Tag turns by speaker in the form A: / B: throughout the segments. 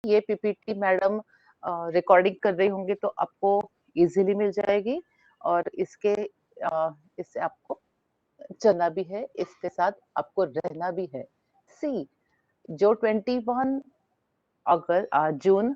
A: ये PPT madam recording कर रही होंगी तो आपको इजीली मिल जाएगी और इससे आपको चलना भी है, इसके साथ आपको रहना भी है। सी जो 21 जून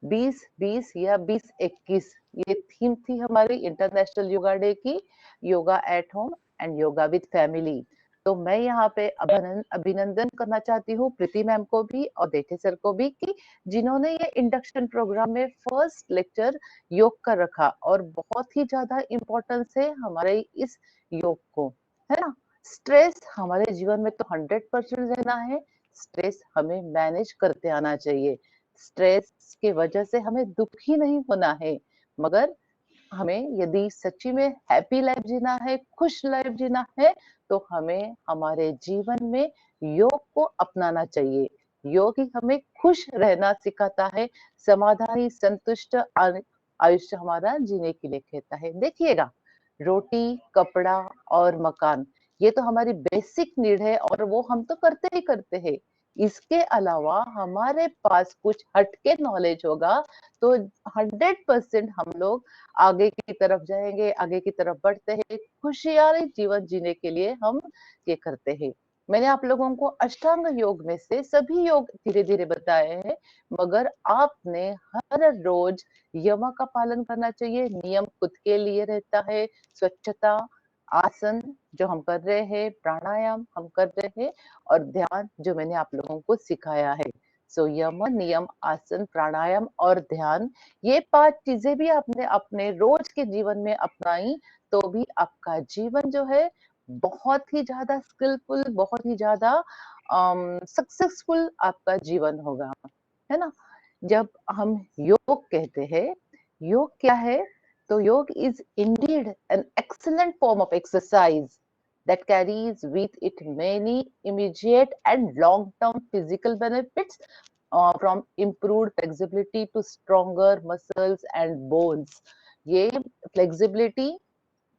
A: 2020 या 2021 ये थीम थी हमारी इंटरनेशनल योगा डे की, yoga at home and yoga with family. तो मैं यहाँ पे अभिनंदन करना चाहती हूँ प्रीति मैम को भी और देठे सर को भी कि जिन्होंने ये इंडक्शन प्रोग्राम में फर्स्ट लेक्चर योग का रखा और बहुत ही ज्यादा इम्पोर्टेंस है हमारे इस योग को, है ना। स्ट्रेस हमारे जीवन में तो 100% रहना है, स्ट्रेस हमें मैनेज करते आना चाहिए। स्ट्रेस की वजह से हमें दुखी नहीं होना है, मगर हमें यदि सच्ची में हैप्पी लाइफ जीना है, खुश लाइफ जीना है, तो हमें हमारे जीवन में योग को अपनाना चाहिए। योग ही हमें खुश रहना सिखाता है, समाधानी संतुष्ट आयुष्य हमारा जीने के लिए कहता है। देखिएगा, रोटी, कपड़ा और मकान ये तो हमारी बेसिक नीड है और वो हम तो करते ही करते हैं। इसके अलावा हमारे पास कुछ हटके नॉलेज होगा तो 100% हम लोग आगे की तरफ जाएंगे, आगे की तरफ बढ़ते हैं, खुशहाली जीवन जीने के लिए हम ये करते हैं। मैंने आप लोगों को अष्टांग योग में से सभी योग धीरे धीरे बताए हैं, मगर आपने हर रोज यम का पालन करना चाहिए। नियम खुद के लिए रहता है, स्वच्छता, आसन जो हम कर रहे हैं, प्राणायाम हम कर रहे हैं और ध्यान जो मैंने आप लोगों को सिखाया है। सो यम, नियम, आसन, प्राणायाम और ध्यान, ये 5 चीजें भी आपने अपने रोज के जीवन में अपनाई तो भी आपका जीवन जो है बहुत ही ज्यादा स्किलफुल, बहुत ही ज्यादा सक्सेसफुल आपका जीवन होगा, है ना। जब हम योग कहते हैं, योग क्या है, तो योग is indeed an excellent form of exercise that carries with it many immediate and long-term physical benefits, from improved flexibility to stronger muscles and bones. ये flexibility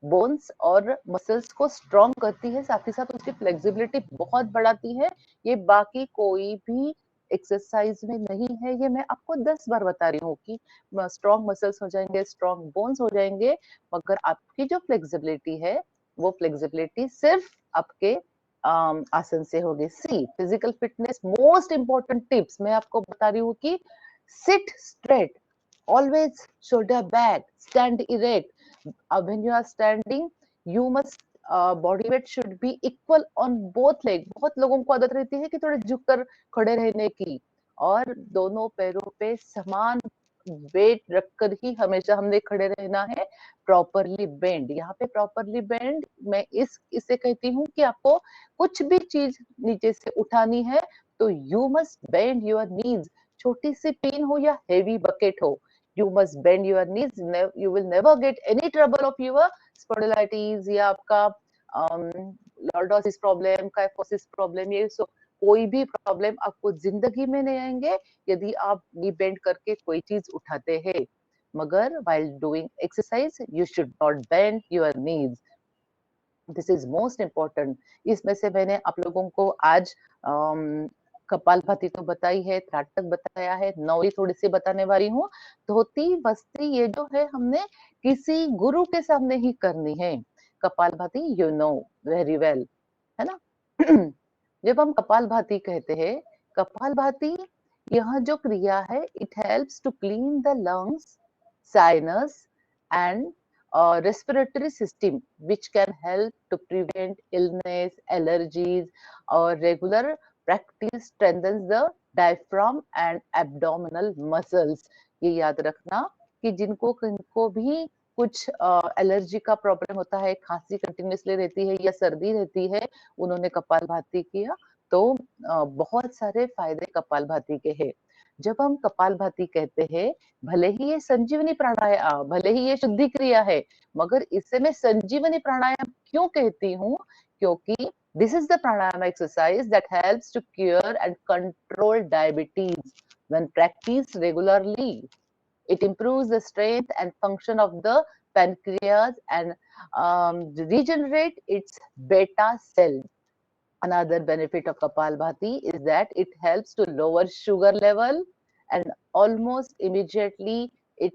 A: बोन्स और मसल्स को स्ट्रॉन्ग करती है, साथ ही साथ उसकी फ्लेक्सिबिलिटी बहुत बढ़ाती है। ये बाकी कोई भी एक्सरसाइज में नहीं है। ये मैं आपको 10 बार बता रही हूँ कि स्ट्रॉन्ग मसल्स हो जाएंगे, स्ट्रॉन्ग बोन्स हो जाएंगे, मगर आपकी जो फ्लेक्सिबिलिटी है वो फ्लेक्सिबिलिटी सिर्फ आपके आसन से होगी। See physical fitness most important tips मैं आपको बता रही हूँ कि sit straight, always shoulder back, stand erect. When you are standing, you must body weight should be equal on both leg. बहुत लोगों को आदत रहती है कि थोड़े झुककर खड़े रहने की, और दोनों पैरों पे समान वेट रखकर ही हमेशा हमने खड़े रहना है। प्रॉपरली बेंड, यहाँ पे प्रॉपरली बेंड मैं इसे कहती हूँ कि आपको कुछ भी चीज नीचे से उठानी है तो you must bend your knees. छोटी सी पिन हो या हेवी बकेट हो, you must bend your knees. You will never get any trouble of your spondylitis या आपका lordosis प्रॉब्लम, kyphosis प्रॉब्लम, ये सब कोई भी प्रॉब्लम आपको जिंदगी में नहीं आएंगे यदि आप नी बेंड करके कोई चीज उठाते हैं। मगर while doing exercise you should not bend your knees. This is most important. इसमें से मैंने आप लोगों को आज कपालभाति तो बताई है, त्राटक बताया है, नौरी थोड़ी सी बताने वाली हूँ। धोती बस्ती ये जो है हमने किसी गुरु के सामने ही करनी है। Kapalbhati you know very well, है ना। जब हम कपालभाति कहते हैं, कपालभाति यह जो क्रिया है, it helps to clean the lungs, sinus and respiratory system, which can help to prevent illness, allergies, or regular practice strengthens the diaphragm and abdominal muscles. ये याद रखना कि जिनको किनको भी कुछ एलर्जी का प्रॉब्लम होता है, खांसी कंटिन्यूसली रहती है या सर्दी रहती है, उन्होंने कपालभाति किया तो बहुत सारे फायदे कपालभाति के हैं। जब हम कपालभाति कहते हैं, भले ही ये संजीवनी प्राणायाम, भले ही ये शुद्धि क्रिया है, मगर इसे मैं संजीवनी प्राणायाम क्यों कहती हूँ, क्योंकि this is the pranayama exercise that helps to cure and control diabetes when practice regularly. It improves the strength and function of the pancreas and regenerate its beta cell. Another benefit of Kapalbhati is that it helps to lower sugar level and almost immediately it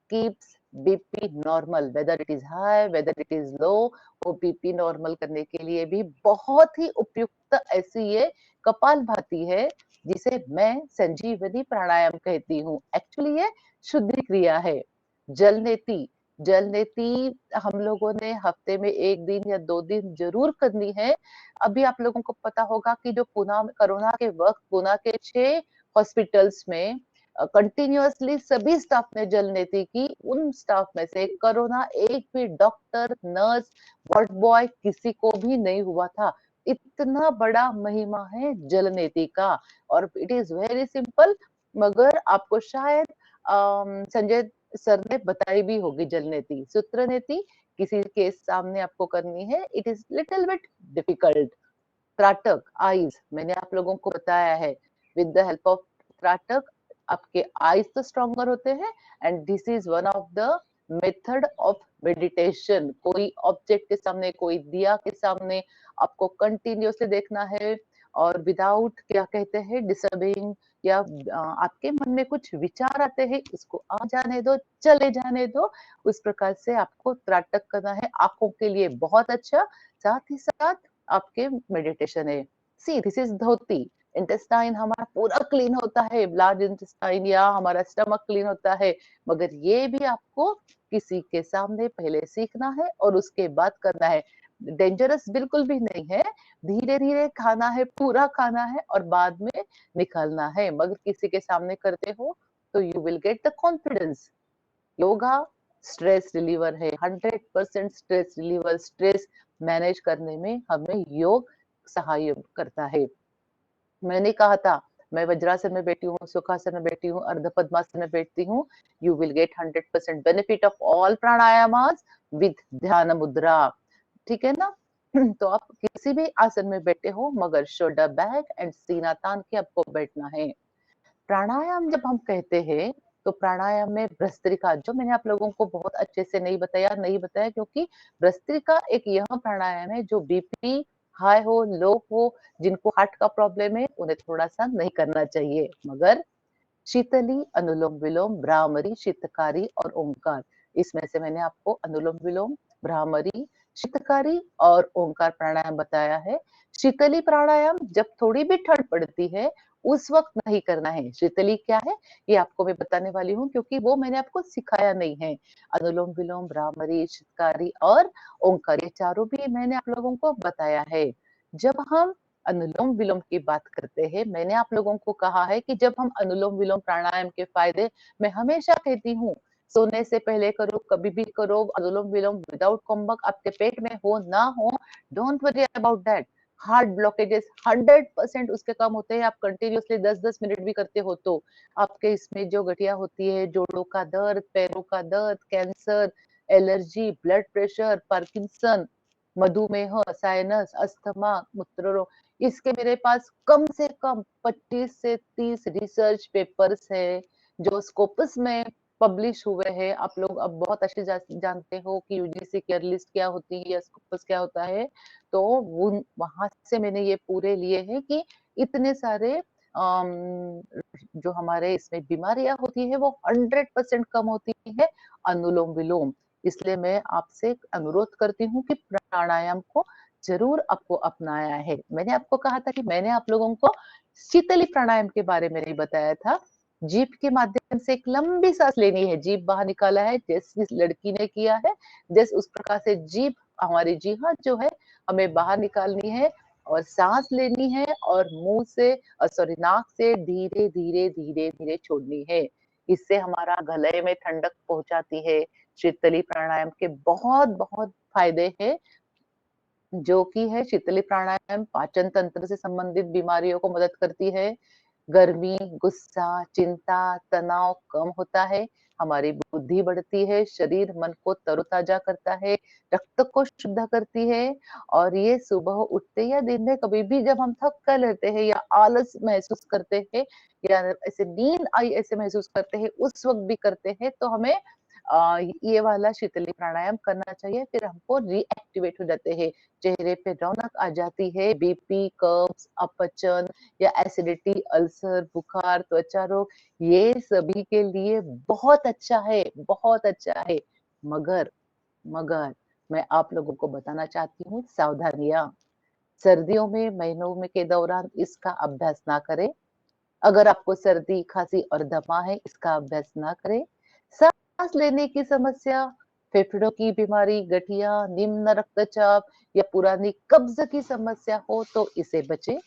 A: keeps BP normal, whether it is high, whether it is low. वो BP normal करने के लिए भी बहुत ही उपयुक्त ऐसी ये कपालभाति है जिसे मैं संजीवनी प्राणायाम कहती हूँ। एक्चुअली ये शुद्धि क्रिया है। जलनेति, जलनेति हम लोगों ने हफ्ते में 1 दिन या 2 दिन जरूर करनी है। अभी आप लोगों को पता होगा कि जो पुणे में कोरोना के वक्त पुणे के 6 हॉस्पिटल्स में कंटिन्यूअसली सभी स्टाफ ने जलनेति की। उन स्टाफ में से कोरोना एक भी डॉक्टर, नर्स, वार्ड बॉय किसी को भी नहीं हुआ था। इतना बड़ा महिमा है जलनेति का और इट इज वेरी सिंपल। मगर आपको शायद संजय सर ने बताई भी होगी जलनेति। सूत्रनेति किसी के सामने आपको करनी है, it is little bit difficult. Trataka, eyes, मैंने आप लोगों को बताया है with the help of trataka आपके आईज तो स्ट्रॉन्गर होते हैं and this is one of the method of meditation. कोई ऑब्जेक्ट के सामने, कोई दिया के सामने आपको कंटिन्यूअसली देखना है और विदाउट क्या कहते हैं डिस्टर्बिंग या आपके मन में कुछ विचार आते हैं उसको आ जाने दो, चले जाने दो। उस प्रकार से आपको त्राटक करना है, आंखों के लिए बहुत अच्छा, साथ ही साथ आपके मेडिटेशन है। See this is dhoti. Intestine हमारा पूरा क्लीन होता है, लार्ज इंटेस्टाइन या हमारा स्टमक क्लीन होता है, मगर ये भी आपको किसी के सामने पहले सीखना है और उसके बाद करना है। डेंजरस बिल्कुल भी नहीं है, धीरे धीरे खाना है, पूरा खाना है और बाद में निकालना है। मगर किसी के सामने करते हो तो you will get the confidence. Yoga stress reliever है, 100% स्ट्रेस रिलीवर। स्ट्रेस मैनेज करने में हमें योग सहाय करता है। मैंने कहा था मैं वज्रासन में बैठी हूँ, सुखासन में बैठी हूँ, अर्ध पद्मासन में बैठती हूँ। You will get 100% benefit of all pranayamas with dhyana mudra. ठीक है ना? तो आप किसी भी आसन में बैठे हो मगर शोल्डर बैक एंड सीना तान के आपको बैठना है। प्राणायाम जब हम कहते हैं तो प्राणायाम में भस्त्रिका, जो मैंने आप लोगों को बहुत अच्छे से नहीं बताया क्योंकि भस्त्रिका एक यह प्राणायाम है जो बीपी हाई हो, लो हो, जिनको हार्ट का प्रॉब्लम है उन्हें थोड़ा सा नहीं करना चाहिए। मगर शीतली, अनुलोम विलोम, भ्रामरी, शीतकारी और ओंकार, इसमें से मैंने आपको अनुलोम विलोम, भ्रामरी, शीतकारी और ओंकार प्राणायाम बताया है। शीतली प्राणायाम जब थोड़ी भी ठंड पड़ती है उस वक्त नहीं करना है। शीतली क्या है ये आपको मैं बताने वाली हूँ क्योंकि वो मैंने आपको सिखाया नहीं है। अनुलोम विलोम, भ्रामरी, शीतकारी और ओंकार ये चारों भी मैंने आप लोगों को बताया है। जब हम अनुलोम विलोम की बात करते हैं, मैंने आप लोगों को कहा है कि जब हम अनुलोम विलोम प्राणायाम के फायदे मैं हमेशा कहती हूँ सोने से पहले करो, कभी भी करो अनुलोम विलोम विदाउट कुंभक, आपके पेट में हो ना हो, don't worry about that. Heart blockages 100% उसके कम होते हैं। आप कंटिन्यूअसली 10-10 मिनट भी करते हो तो आपके इसमें जो गठिया होती है, जोड़ों का दर्द, पैरों का दर्द, cancer, allergy, blood pressure, Parkinson, मधुमेह, साइनस, अस्थमा, मूत्र रोग, इसके मेरे पास कम से कम 25 से 30 रिसर्च पेपर्स है जो स्कोपस में पब्लिश हुए हैं। आप लोग अब बहुत अच्छे जानते हो कि यूजीसी केयर लिस्ट क्या होती है या स्कोपस क्या होता है। तो वहां से मैंने ये पूरे लिए हैं कि इतने सारे जो हमारे इसमें बीमारियां होती है वो 100% कम होती है अनुलोम विलोम। इसलिए मैं आपसे अनुरोध करती हूँ कि प्राणायाम को जरूर आपको अपनाया है। मैंने आपको कहा था कि मैंने आप लोगों को शीतली प्राणायाम के बारे में नहीं बताया था। जीभ के माध्यम से एक लंबी सांस लेनी है, जीभ बाहर निकाला है जैसे इस लड़की ने किया है, जैसे उस प्रकार से जीभ हमारी जीभ जो है हमें बाहर निकालनी है और सांस लेनी है और मुंह से सॉरी नाक से धीरे धीरे धीरे धीरे छोड़नी है। इससे हमारा गले में ठंडक पहुंचाती है। शीतली प्राणायाम के बहुत बहुत फायदे हैं जो कि है शीतली प्राणायाम पाचन तंत्र से संबंधित बीमारियों को मदद करती है। गर्मी, गुस्सा, चिंता, तनाव कम होता है, हमारी बुद्धि बढ़ती है, शरीर मन को तरोताजा करता है, रक्त को शुद्ध करती है और ये सुबह उठते या दिन में कभी भी जब हम थक कर लेते हैं या आलस महसूस करते हैं या ऐसे नींद आई ऐसे महसूस करते हैं उस वक्त भी करते हैं तो हमें ये वाला शीतली प्राणायाम करना चाहिए, फिर हमको रीएक्टिवेट हो जाते हैं, चेहरे पे रौनक आ जाती है, बीपी, कब्ज, अपच या एसिडिटी, अल्सर, बुखार, त्वचा रोग, ये सभी के लिए बहुत अच्छा है, बहुत अच्छा है। मगर मगर मैं आप लोगों को बताना चाहती हूँ सावधानियाँ। सर्दियों में महीनों में के दौरान इसका अभ्यास ना करें। अगर आपको सर्दी, खांसी और दमा है, इसका अभ्यास ना करें। सांस लेने की समस्या, फेफड़ों की बीमारी, गठिया, निम्न रक्तचाप या पुरानी कब्ज की समस्या हो तो इसे बचें।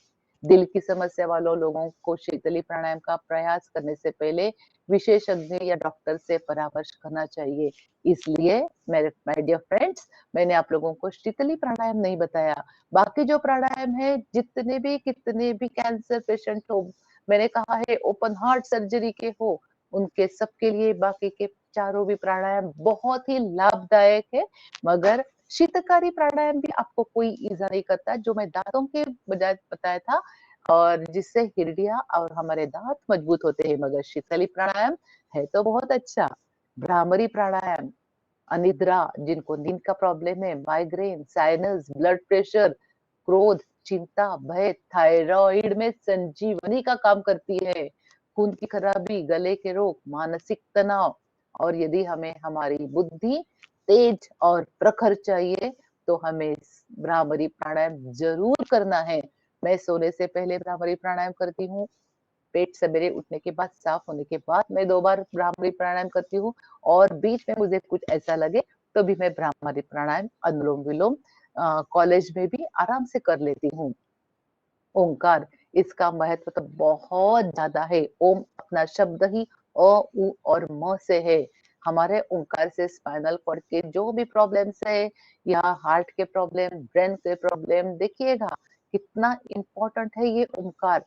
A: दिल की समस्या वालों लोगों को शीतली प्राणायाम का प्रयास करने से पहले विशेषज्ञ या डॉक्टर से परामर्श करना चाहिए। इसलिए मेरे माय डियर फ्रेंड्स, मैंने आप लोगों को शीतली प्राणायाम नहीं बताया। बाकी जो प्राणायाम है, जितने भी कितने भी कैंसर पेशेंट हो, मैंने कहा है ओपन हार्ट सर्जरी के हो, उनके सबके लिए बाकी के चारों भी प्राणायाम बहुत ही लाभदायक है। मगर शीतकारी प्राणायाम भी आपको कोई ईजा नहीं करता, जो मैं दांतों के बजाय बताया था, और जिससे हड्डियां और हमारे दांत मजबूत होते हैं। मगर शीतली प्राणायाम है तो बहुत अच्छा। भ्रामरी प्राणायाम, अनिद्रा, जिनको नींद का प्रॉब्लम है, माइग्रेन, साइनस, ब्लड प्रेशर, क्रोध, चिंता, भय, थायराइड में संजीवनी का काम करती है। खून की खराबी, गले के रोग, मानसिक तनाव, और यदि हमें हमारी बुद्धि तेज और प्रखर चाहिए तो हमें भ्रामरी प्राणायाम जरूर करना है। मैं सोने से पहले भ्रामरी प्राणायाम करती हूँ। पेट सवेरे उठने के बाद, साफ होने के बाद मैं 2 बार भ्रामरी प्राणायाम करती हूँ, और बीच में मुझे कुछ ऐसा लगे तो भी मैं भ्रामरी प्राणायाम, अनुलोम-विलोम कॉलेज में भी आराम से कर लेती हूँ। ओंकार, इसका महत्व तो बहुत ज्यादा है। ओम अपना शब्द ही अ, उ और म से है। हमारे ओंकार से स्पाइनल कॉर्ड के जो भी प्रॉब्लम्स है, या हार्ट के प्रॉब्लम, ब्रेन के प्रॉब्लम, देखिएगा कितना इम्पोर्टेंट है ये ओंकार।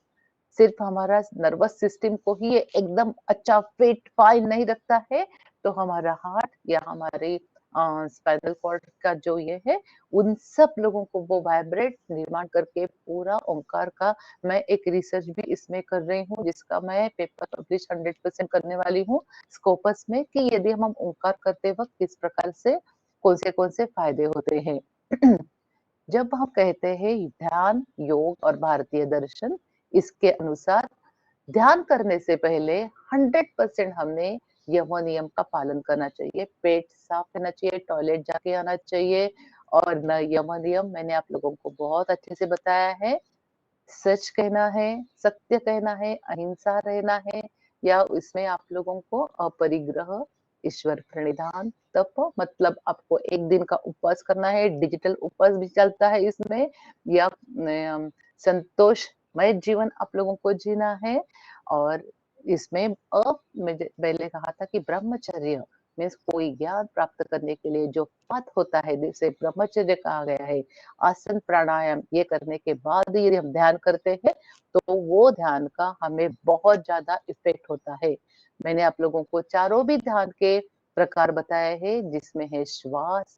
A: सिर्फ हमारा नर्वस सिस्टम को ही ये एकदम अच्छा फिट फाइन नहीं रखता है, तो हमारा हार्ट या हमारे स्पाइनल कॉर्ड का जो ये है, उन सब लोगों को वो वाइब्रेट निर्माण करके पूरा ओंकार का, मैं एक रिसर्च भी इसमें कर रही हूँ, जिसका मैं पेपर पब्लिश 100% करने वाली हूँ स्कोपस में, कि यदि हम ओंकार करते वक्त किस प्रकार से कौन से फायदे होते हैं। जब हम कहते हैं ध्यान, योग और भारतीय दर्शन, इसके अनुसार ध्यान करने से पहले 100% हमने यम नियम का पालन करना चाहिए। पेट साफ रहना चाहिए, टॉयलेट जाके आना चाहिए, और न यम नियम मैंने आप लोगों को बहुत अच्छे से बताया है। सच कहना है, सत्य कहना है, अहिंसा रहना है, या इसमें आप लोगों को अपरिग्रह, ईश्वर प्रणिधान, तप, मतलब आपको एक दिन का उपवास करना है, डिजिटल उपवास भी चलता है इसमें, या संतोषमय जीवन आप लोगों को जीना है। और इसमें मैंने कहा था कि ब्रह्मचर्य मीन्स कोई ज्ञान प्राप्त करने के लिए जो पथ होता है, जिसे ब्रह्मचर्य कहा गया है। आसन प्राणायाम ये करने के बाद यदि हम ध्यान करते हैं, तो वो ध्यान का हमें बहुत ज्यादा इफेक्ट होता है। मैंने आप लोगों को चारों भी ध्यान के प्रकार बताए हैं, जिसमें है श्वास,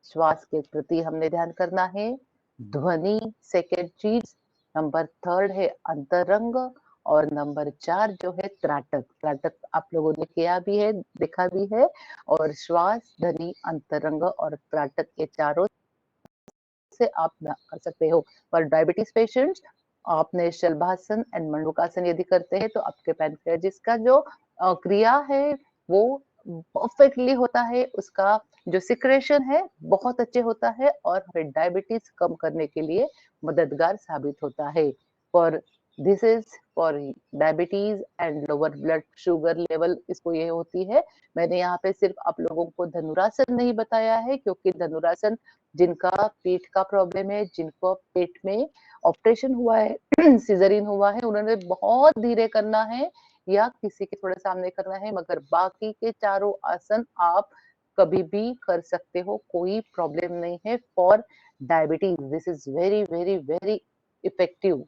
A: श्वास के प्रति हमने ध्यान करना है। ध्वनि सेकेंड चीज, नंबर थर्ड है अंतरंग, और नंबर 4 जो है त्राटक। त्राटक आप लोगों ने किया भी है, देखा भी है। और श्वास, ध्वनि, अंतरंग और त्राटक के चारों से आप कर सकते हो। फॉर डायबिटीज पेशेंट्स, आपने शलभासन एंड मंडूकासन यदि करते हैं, तो आपके पैनक्रियास का जो क्रिया है वो परफेक्टली होता है, उसका जो सिक्रेशन है बहुत अच्छे होता है, और हमें डायबिटीज कम करने के लिए मददगार साबित होता है। For this is for diabetes and lower blood sugar level, इसको ये होती है। मैंने यहाँ पे सिर्फ आप लोगों को धनुरासन नहीं बताया है, क्योंकि धनुरासन जिनका पेट का प्रॉब्लम है, जिनको पेट में ऑपरेशन हुआ है, सिजरिन हुआ है, उन्होंने बहुत धीरे करना है, या किसी के थोड़े सामने करना है। मगर बाकी के चारों आसन आप कभी भी कर सकते हो, कोई प्रॉब्लम नहीं है for diabetes. This is very very very effective.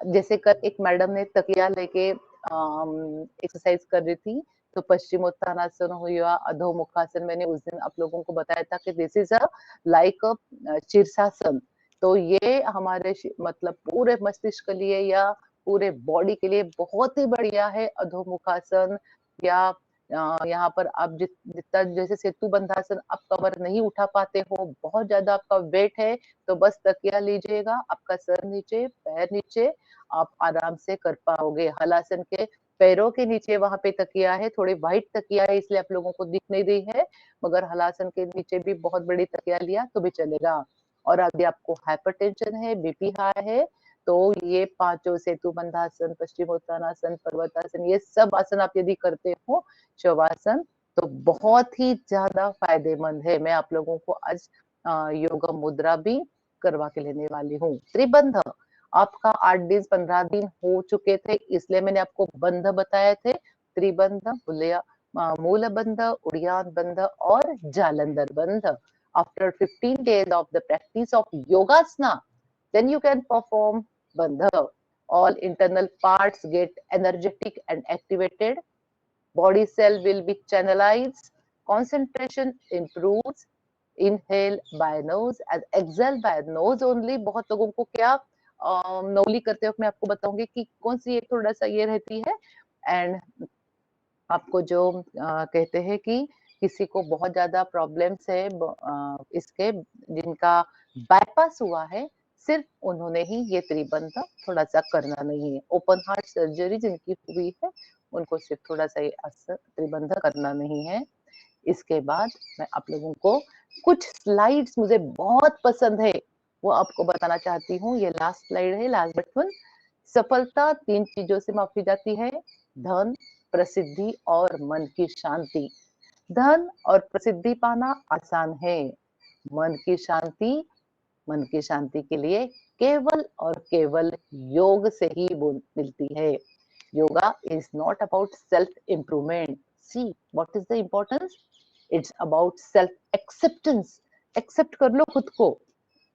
A: जैसे कल एक मैडम ने तकिया लेके एक्सरसाइज कर रही थी, तो पश्चिमोत्तानासन हुआ, अधोमुखासन, मैंने उस दिन आप लोगों को बताया था कि दिस इज अ लाइक अ शीर्षासन। तो ये हमारे मतलब पूरे मस्तिष्क के लिए या पूरे बॉडी के लिए बहुत ही बढ़िया है अधोमुखासन, या यहाँ पर आप जितना जैसे सेतु बंधासन आप कवर नहीं उठा पाते हो, बहुत ज्यादा आपका वेट है, तो बस तकिया लीजिएगा, आपका सर नीचे, पैर नीचे, आप आराम से कर पाओगे। हलासन के पैरों के नीचे वहां पे तकिया है, थोड़ी व्हाइट तकिया है इसलिए आप लोगों को दिख नहीं रही है, मगर हलासन के नीचे भी बहुत बड़ी तकिया लिया तो भी चलेगा। और यदि आपको हाइपरटेंशन है, बीपी हाई है, तो ये पांचों सेतु बंधासन, पश्चिमोत्तानासन, पर्वतासन, ये सब आसन आप यदि करते हो, शवासन, तो बहुत ही ज्यादा फायदेमंद है। मैं आप लोगों को आज योगा मुद्रा भी करवा के लेने वाली हूँ। त्रिबंध आपका 8 दिन 15 दिन हो चुके थे, इसलिए मैंने आपको बंध बताए थे। त्रिबंध, मूल बंध, उड़ियान बंध और जालंधर बंध। After 15 days of the practice of yogasana, then you can perform bandha. All internal parts get energetic and activated. Body cell will be channelized. Concentration improves. Inhale by nose and exhale by nose only. बहुत लोगों को क्या नौली करते वक्त मैं आपको बताऊंगी कि कौन सी एक थोड़ा सा ये रहती है। एंड आपको जो कहते हैं कि किसी को बहुत ज्यादा प्रॉब्लम्स है इसके, जिनका बाईपास हुआ है, सिर्फ उन्होंने ही ये त्रिबंध थोड़ा सा करना नहीं है। ओपन हार्ट सर्जरी जिनकी हुई है, उनको सिर्फ थोड़ा सा ये त्रिबंध करना नहीं है। इसके बाद मैं आप लोगों को कुछ स्लाइड्स मुझे बहुत पसंद है, वो आपको बताना चाहती हूँ। ये लास्ट स्लाइड है, लास्ट बट वन। सफलता 3 चीजों से मापी जाती है, धन, प्रसिद्धि और मन की शांति। धन और प्रसिद्धि पाना आसान है, मन की शांति, मन की शांति के लिए केवल और केवल योग से ही मिलती है। Yoga is not about self improvement. See what is the importance, it's about self acceptance. Accept कर लो खुद को।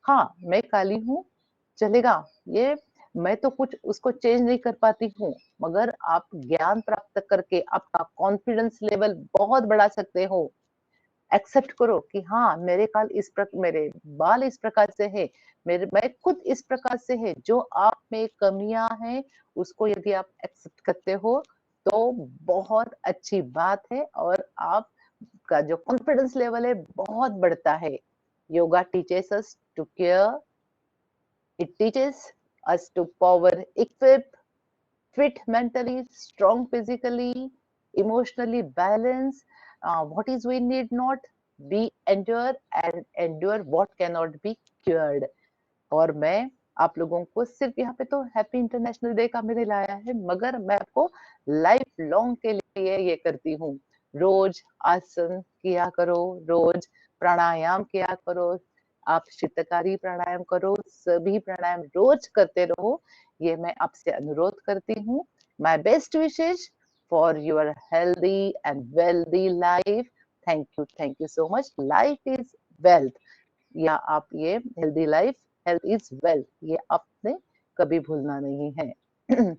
A: हाँ, मैं काली हूँ, चलेगा, ये मैं तो कुछ उसको चेंज नहीं कर पाती हूँ, मगर आप ज्ञान प्राप्त करके आपका कॉन्फिडेंस लेवल बहुत बढ़ा सकते हो। एक्सेप्ट करो कि हाँ, मेरे बाल इस प्रकार से है, मैं खुद इस प्रकार से है। जो आप में कमियां हैं, उसको यदि आप एक्सेप्ट करते हो तो बहुत अच्छी बात है, और आपका जो कॉन्फिडेंस लेवल है बहुत बढ़ता है। Yoga teaches us to care, it teaches us to power equip, fit mentally, strong physically, emotionally balanced. What is we need not be endure and endure what cannot be cured. और मैं आप लोगों को सिर्फ यहाँ पे तो हैप्पी इंटरनेशनल डे का मैंने लाया है, मगर मैं आपको लाइफ लॉन्ग के लिए ये करती हूँ। रोज आसन किया करो, रोज प्राणायाम किया करो, आप शीतकारी प्राणायाम करो, सभी प्राणायाम रोज करते रहो, ये मैं आपसे अनुरोध करती हूँ। My best wishes for your healthy and wealthy life. Thank you so much. Life is wealth, या आप ये healthy life, health is wealth, ये आपने कभी भूलना नहीं है।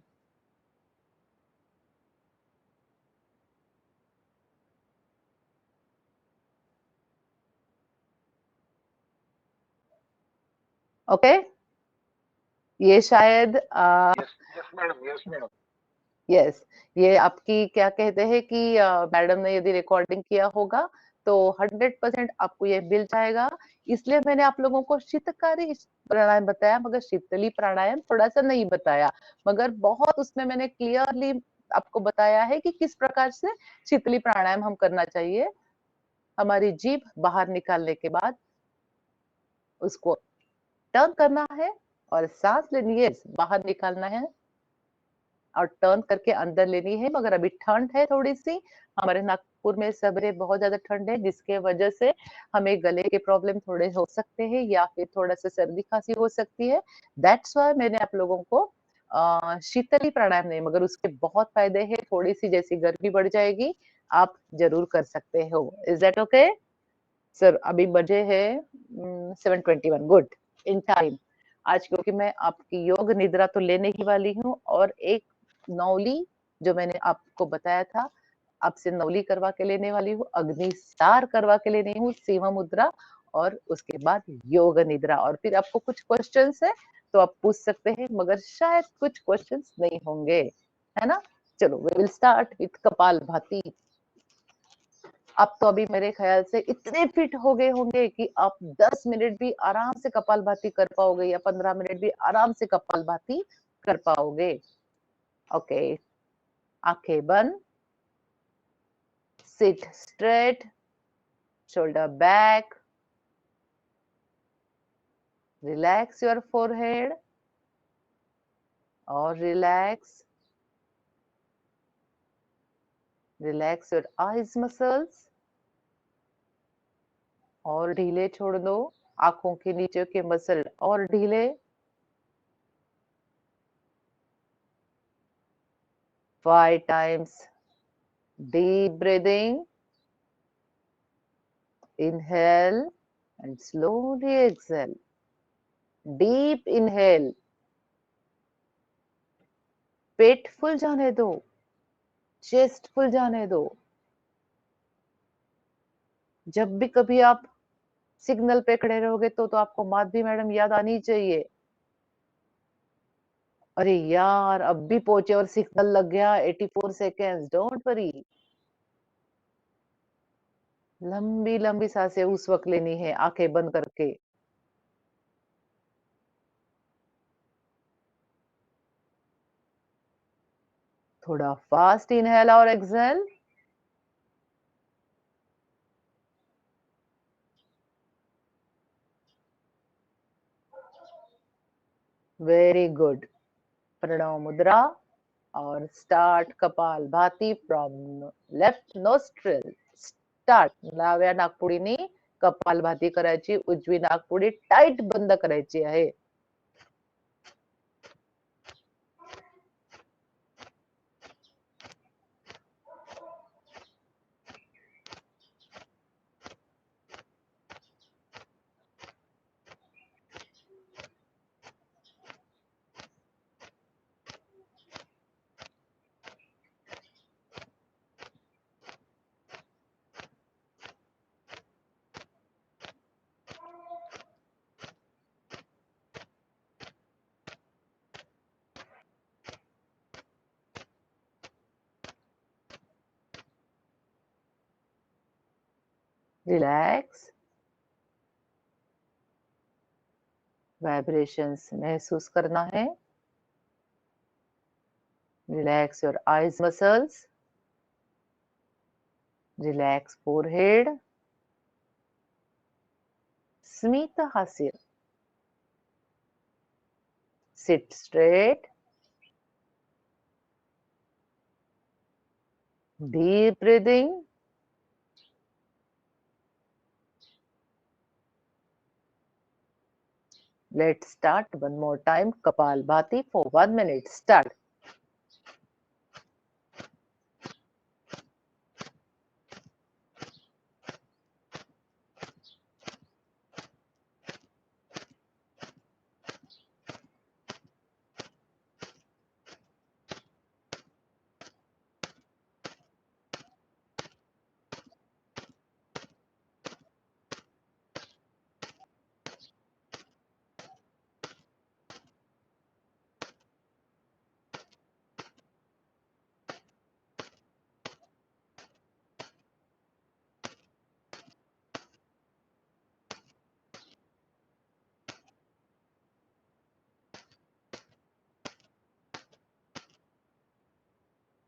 A: ओके, ये शायद यस, ये आपकी क्या कहते हैं कि मैडम ने यदि रिकॉर्डिंग किया होगा तो 100% आपको ये मिल जाएगा। इसलिए मैंने आप लोगों को शीतकारी प्राणायाम बताया, मगर शीतली प्राणायाम थोड़ा सा नहीं बताया, मगर बहुत उसमें मैंने क्लियरली आपको बताया है कि किस प्रकार से शीतली प्राणायाम हम करना चाहिए। हमारी जीभ बाहर निकालने के बाद उसको टर्न करना है, और सांस लेनी है, बाहर निकालना है और टर्न करके अंदर लेनी है। मगर अभी ठंड है थोड़ी सी, हमारे नागपुर में सबरे बहुत ज्यादा ठंड है, जिसके वजह से हमें गले के प्रॉब्लम थोड़े हो सकते हैं, या फिर थोड़ा सा सर्दी खांसी हो सकती है। दैट्स वाई मैंने आप लोगों को शीतली प्राणायाम नहीं, मगर उसके बहुत फायदे हैं। थोड़ी सी जैसी गर्मी बढ़ जाएगी, आप जरूर कर सकते हो। Is that okay sir? अभी बजे है 7:21, गुड, इन टाइम। आज क्योंकि मैं आपकी योग निद्रा तो लेने ही वाली हूँ, और एक नौली जो मैंने आपको बताया था, आपसे नौली करवा के लेने वाली हूँ, अग्निसार करवा के लेने हूँ, सीमा मुद्रा, और उसके बाद योग निद्रा। और फिर आपको कुछ क्वेश्चंस है तो आप पूछ सकते हैं, मगर शायद कुछ क्वेश्चंस नहीं होंगे, है ना? चलो, वी विल स्टार्ट विथ कपाल भाती। आप तो अभी मेरे ख्याल से इतने फिट हो गए होंगे कि आप 10 मिनट भी आराम से कपालभाति कर पाओगे या 15 मिनट भी आराम से कपालभाति कर पाओगे। ओके, आंखें बंद, seat straight, shoulder back, relax your forehead और रिलैक्स योर आईज मसल्स और ढीले छोड़ दो आंखों के नीचे के मसल और ढीले। 5 times deep breathing, inhale and slowly exhale. Deep inhale, pet full जाने दो, चेस्ट फुल जाने दो। जब भी कभी आप सिग्नल पे खड़े रहोगे तो आपको माधवी मैडम याद आनी चाहिए। अरे यार अब भी पहुंचे और सिग्नल लग गया 84 सेकेंड्स, डोंट वरी। लंबी लंबी सांसें उस वक्त लेनी है आंखें बंद करके। थोड़ा फास्ट इनहेल और exhale. Very good. Pranava mudra और स्टार्ट कपाल भाती फ्रॉम लेफ्ट नोस्ट्रिल। स्टार्ट डाव्या नाकपुडीने कपाल भाती करायची, उजवी नाकपुडी टाइट बंद करायची आहे। रिलैक्स, वाइब्रेशंस महसूस करना है। Relax your eyes muscles, relax forehead, स्मित हास्य। Sit straight, deep breathing, let's start one more time Kapalbhati for 1 minute. Start.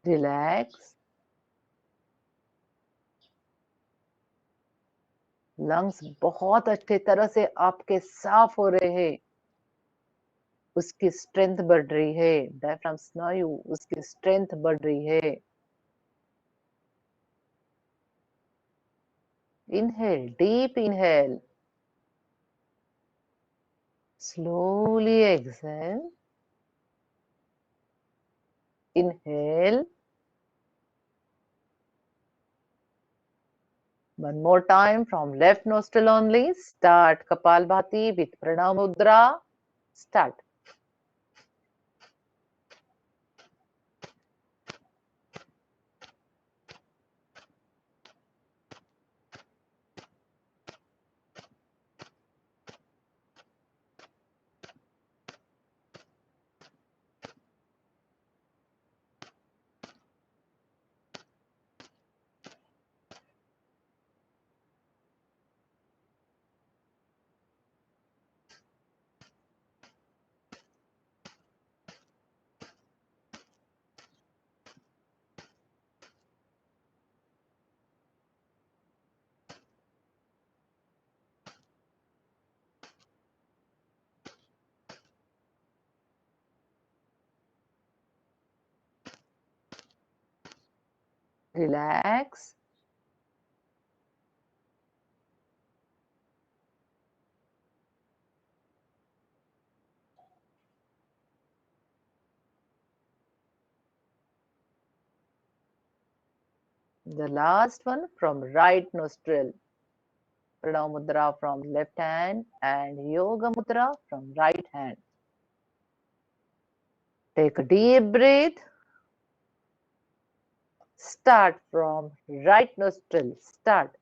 A: Relax. Lungs बहुत अच्छे तरह से आपके साफ हो रहे हैं, उसकी स्ट्रेंथ बढ़ रही है। डायफ्राम स्नायु उसकी स्ट्रेंथ बढ़ रही है। Inhale, deep inhale, slowly exhale. Inhale. One more time from left nostril only. Start Kapalbhati with Pranav Mudra. Start. Relax. The last one from right nostril. Pranam Mudra from left hand and Yoga Mudra from right hand. Take a deep breath. Start from right nostril. Start.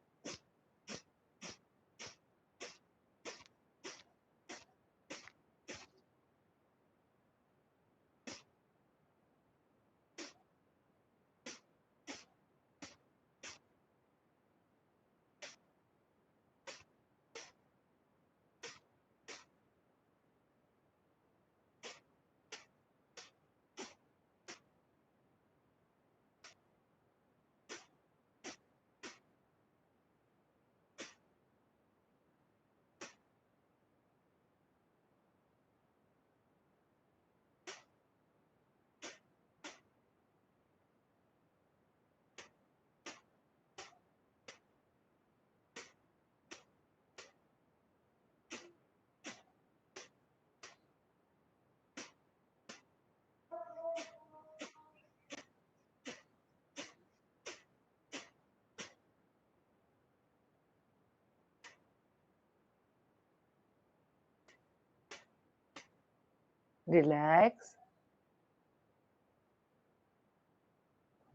A: Relax.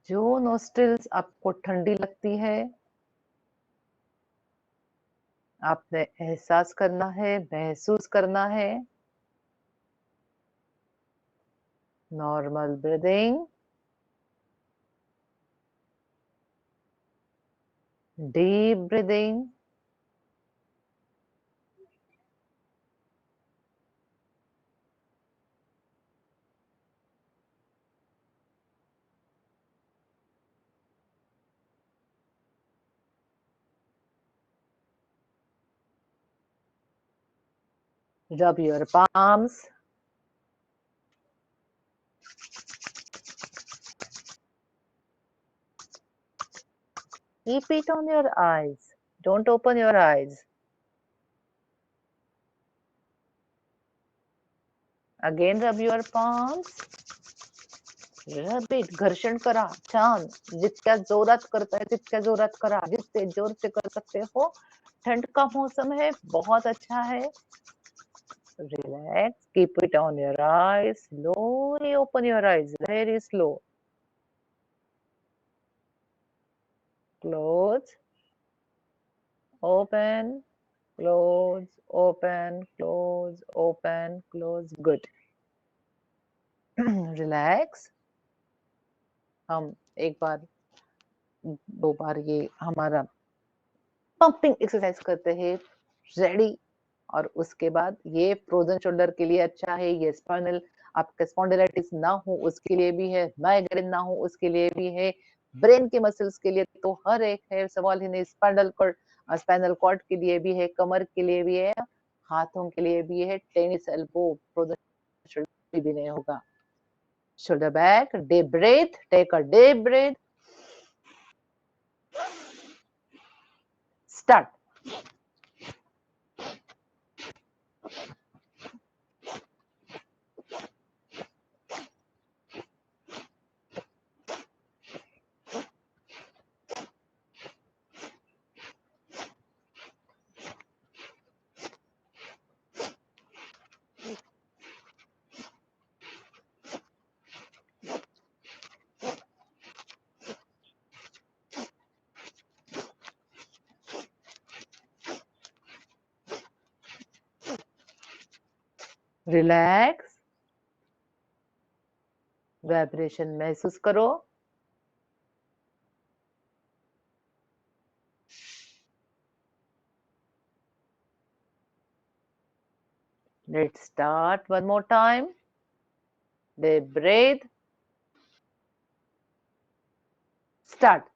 A: जो nostrils आपको ठंडी लगती है, आपने एहसास करना है, महसूस करना है. Normal breathing. Deep breathing. Rub your palms. Keep it on your eyes. Don't open your eyes. Again rub your palms. Rub it. घर्षण करा. छान. जितक्या जोरात करताय तितक्या जोरात करा. जितने जोर से कर सकते हो. ठंड का मौसम है. बहुत अच्छा है. Relax. Keep it on your eyes. Slowly open your eyes. Very slow. Close. Open. Close. Open. Close. Open. Close. Good. Relax. हम एक बार दो बार ये हमारा पंपिंग एक्सरसाइज करते हैं. रेडी. और उसके बाद ये फ्रोजन शोल्डर के लिए अच्छा है. ये स्पाइनल आपका स्पॉन्डिलाइटिस ना हो उसके लिए भी है. माइग्रेन ना हो उसके लिए भी है. ब्रेन के मसल्स के लिए तो हर एक है. सवाल ही नहीं. स्पाइनल कॉर्ड के लिए भी है. कमर के लिए भी है. हाथों के लिए भी है. टेनिस एल्बो फ्रोजन शोल्डर भी नहीं होगा. Shoulder back, deep breath, take a deep breath. Start. Relax. Vibration महसूस करो. Let's start one more time. Deep breath. Start.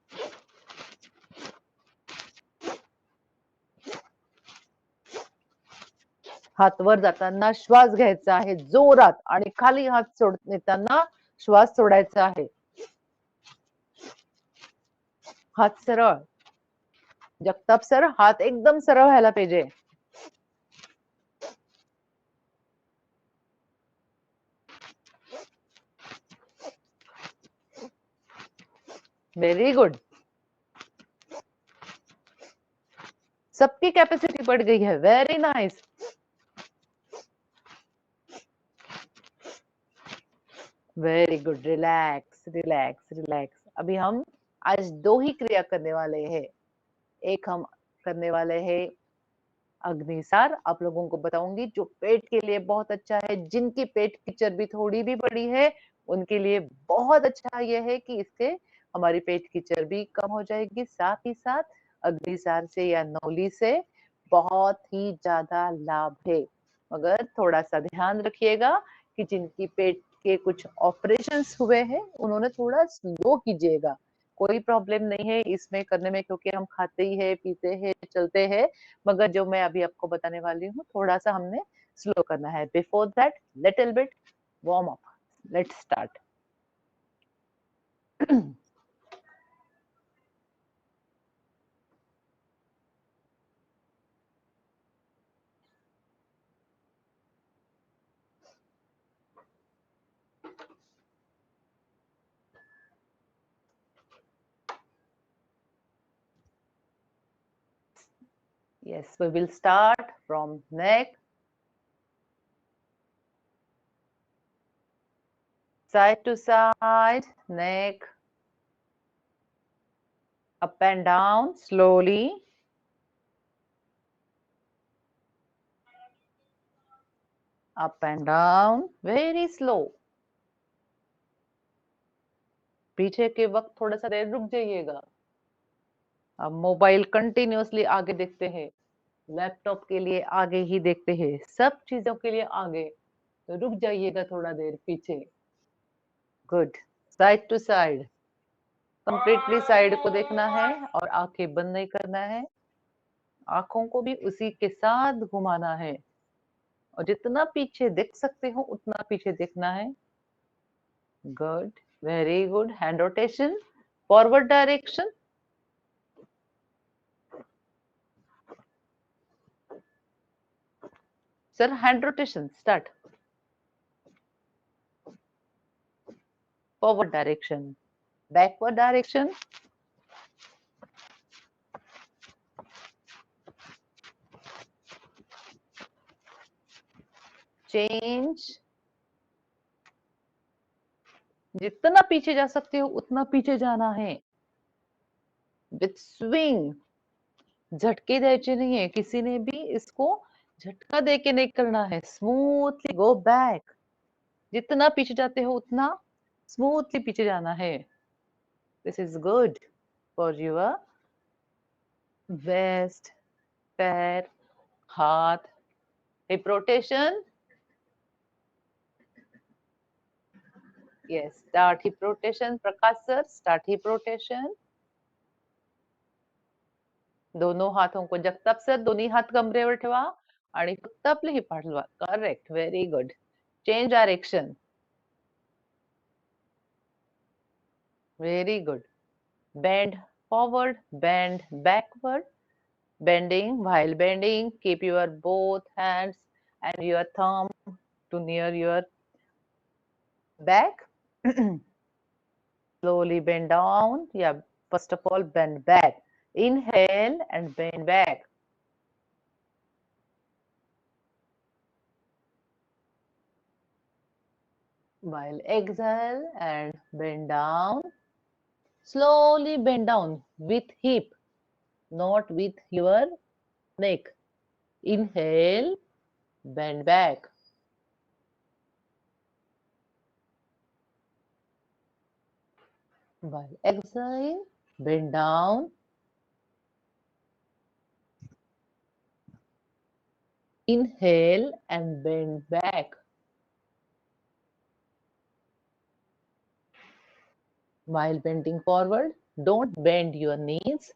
A: हात वर जाताना श्वास घ्यायचा आहे जोरात आणि खाली हात सोडताना श्वास सोडायचा आहे. हाथ सरळ. जगताप सर, हाथ एकदम सरळ व्हायला पाहिजे. Very good. सबकी कैपेसिटी बढ़ गई है. Very nice. Very good. Relax relax relax. अभी हम आज 2 ही क्रिया करने वाले हैं. एक हम करने वाले हैं अग्निसार. आप लोगों को बताऊंगी जो पेट के लिए बहुत अच्छा है. जिनकी पेट की चर्बी थोड़ी भी बड़ी है उनके लिए बहुत अच्छा यह है कि इससे हमारी पेट की चर्बी कम हो जाएगी. साथ ही साथ अग्निसार से या नौली से बहुत ही ज्यादा लाभ है. मगर थोड़ा सा ध्यान रखिएगा कि जिनकी पेट के कुछ ऑपरेशंस हुए हैं उन्होंने थोड़ा स्लो कीजिएगा. कोई प्रॉब्लम नहीं है इसमें करने में क्योंकि हम खाते ही है, पीते हैं, चलते हैं. मगर जो मैं अभी आपको बताने वाली हूँ थोड़ा सा हमने स्लो करना है. Before that little bit warm up. Let's start. Yes, we will start from neck, side to side, neck, up and down slowly. Up and down, very slow. पीछे के वक्त थोड़ा सा देर रुक जाइएगा. अब मोबाइल कंटिन्यूअसली आगे देखते हैं, लैपटॉप के लिए आगे ही देखते हैं, सब चीजों के लिए आगे. तो रुक जाइएगा थोड़ा देर पीछे. Good. Side to side. Completely side को देखना है और आंखें बंद नहीं करना है. आंखों को भी उसी के साथ घुमाना है और जितना पीछे देख सकते हो उतना पीछे देखना है. Good. Very good. Hand rotation. Forward direction. Sir hand rotation start. Forward direction. Backward direction. Change. जितना पीछे जा सकते हो उतना पीछे जाना है. With swing. झटके द्यायचे नहीं है. किसी ने भी इसको झटका दे के नहीं करना है. Smoothly go back. जितना पीछे जाते हो उतना स्मूथली पीछे जाना है. This is good for your waist, पैर, हाथ. Hip rotation. Yes. Start hip rotation. Prakash sir start hip rotation. दोनों हाथों को जगताप सर दोन्ही हात कमरेवर ठेवा आणि फक्त आपले हिप हलवा. Correct. Very good. Change direction. Very good. Bend forward, bend backward. Bending. While bending, keep your both hands and your thumb to near your back. Slowly bend down. Yeah, first of all, bend back. Inhale and bend back. While exhale and bend down. Slowly bend down with hip, not with your neck. Inhale, bend back. While exhale, bend down. Inhale and bend back. While bending forward, don't bend your knees.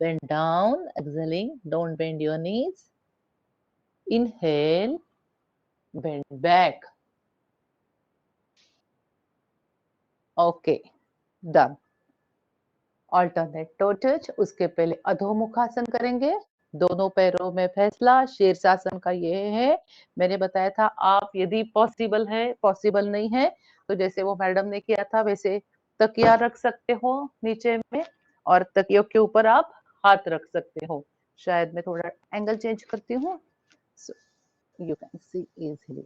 A: Bend down, exhaling, don't bend your knees. Inhale, bend back. Okay, done. Alternate to touch. उसके पहले अधोमुखासन करेंगे, दोनों पैरों में फैसला। शीर्षासन का ये है, मैंने बताया था आप यदि पॉसिबल है, पॉसिबल नहीं है तो जैसे वो मैडम ने किया था वैसे तकिया रख सकते हो नीचे में और तकियों के ऊपर आप हाथ रख सकते हो। शायद मैं थोड़ा एंगल चेंज करती हूँ, so you can see easily।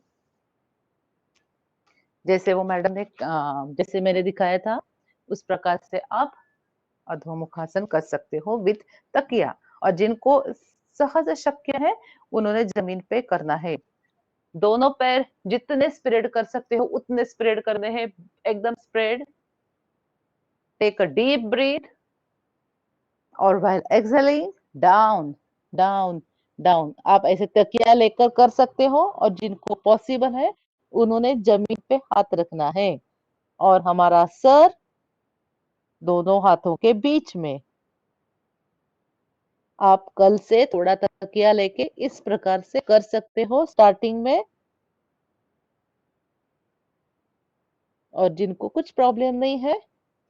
A: जैसे वो मैडम ने जैसे मैंने दिखाया था उस प्रकार से आप अधोमुखासन कर सकते हो विद तकिया। और जिनको सहज शक्य है उन्होंने जमीन पे करना है। दोनों पैर जितने स्प्रेड कर सकते हो उतने स्प्रेड करने हैं, एकदम spread. Take a deep breath और while exhaling down down down. आप ऐसे तकिया लेकर कर सकते हो और जिनको पॉसिबल है उन्होंने जमीन पे हाथ रखना है और हमारा सर दोनों हाथों के बीच में। आप कल से थोड़ा तकिया लेके इस प्रकार से कर सकते हो स्टार्टिंग में। और जिनको कुछ प्रॉब्लम नहीं है,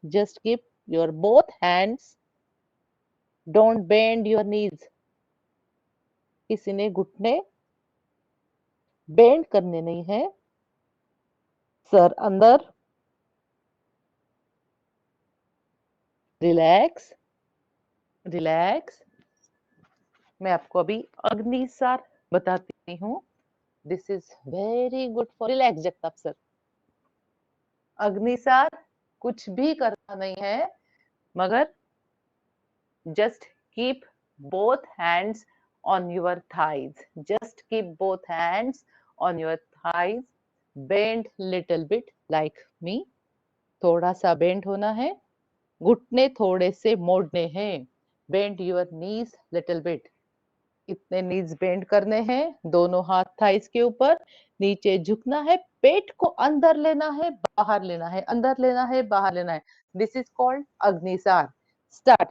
A: just keep your both hands, don't bend your knees. किसी ने घुटने बेंड करने नहीं है। सर अंदर, रिलैक्स रिलैक्स। मैं आपको अभी अग्निसार बताती हूँ। This is very good for relax Jagtap sir. Agnisar कुछ भी करना नहीं है, मगर just keep both hands on your thighs. Just keep both hands on your thighs. Bend little bit like me. थोड़ा सा बेंड होना है, घुटने थोड़े से मोड़ने हैं। Bend your knees little bit. इतने नीज बेंड करने हैं, दोनों हाथ थाइस के ऊपर, नीचे झुकना है, पेट को अंदर लेना है, बाहर लेना है, अंदर लेना है, बाहर लेना है। This is called Agnisar. Start.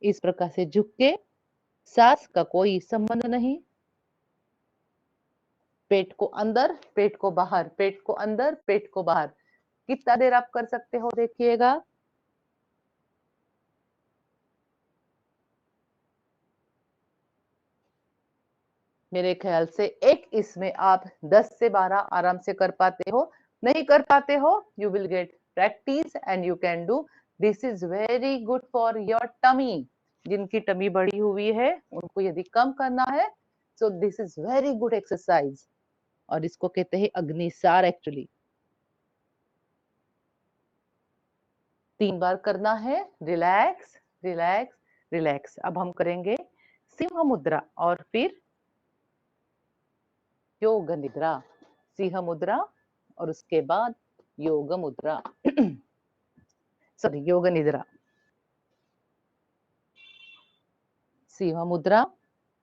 A: इस प्रकार से झुक के, सांस का कोई संबंध नहीं। पेट को अंदर, पेट को बाहर, पेट को अंदर, पेट को बाहर। कितना देर आप कर सकते हो देखिएगा। मेरे ख्याल से एक इसमें आप 10 से 12 आराम से कर पाते हो। नहीं कर पाते हो, you will get practice and you can do. This is very good for your tummy. जिनकी टमी बड़ी हुई है उनको यदि कम करना है, so this is very good exercise. और इसको कहते हैं अग्निसार एक्चुअली। 3 बार करना है। Relax relax relax. अब हम करेंगे सिंह मुद्रा और फिर योग निद्रा। सिंह मुद्रा और उसके बाद योग मुद्रा। सॉरी, योग निद्रा। सिंह मुद्रा,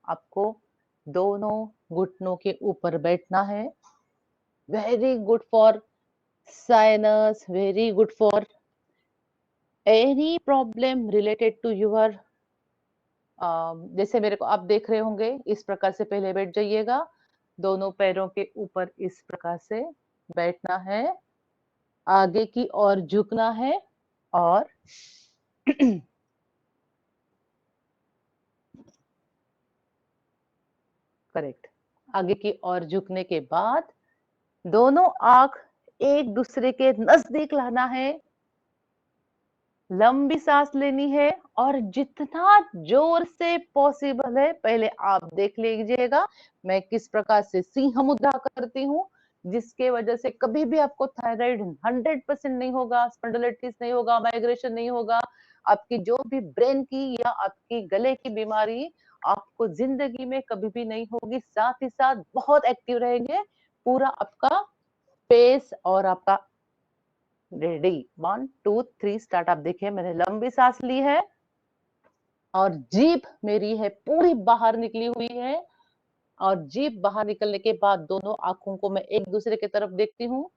A: आपको दोनों घुटनों के ऊपर बैठना है। Very good for sinus, very good for any problem related to your. जैसे मेरे को आप देख रहे होंगे, इस प्रकार से पहले बैठ जाइएगा। दोनों पैरों के ऊपर इस प्रकार से बैठना है, आगे की ओर झुकना है और करेक्ट। आगे की ओर झुकने के बाद दोनों आंख एक दूसरे के नजदीक लाना है। लंबी सांस लेनी है और जितना जोर से पॉसिबल है, पहले आप देख लीजिएगा मैं किस प्रकार से सिंह मुद्रा करती हूँ, जिसके वजह से कभी भी आपको थायराइड 100% नहीं होगा, स्पॉन्डिलाइटिस नहीं होगा, माइग्रेशन नहीं होगा। आपकी जो भी ब्रेन की या आपकी गले की बीमारी आपको जिंदगी में कभी भी नहीं होगी। साथ ही साथ बहुत एक्टिव रहेंगे। पूरा आपका फेस और आपका रेडी। 1 2 3 स्टार्ट। आप देखिए मैंने लंबी सांस ली है और जीभ मेरी है पूरी बाहर निकली हुई है। और जीभ बाहर निकलने के बाद दोनों आंखों को मैं एक दूसरे की तरफ देखती हूँ।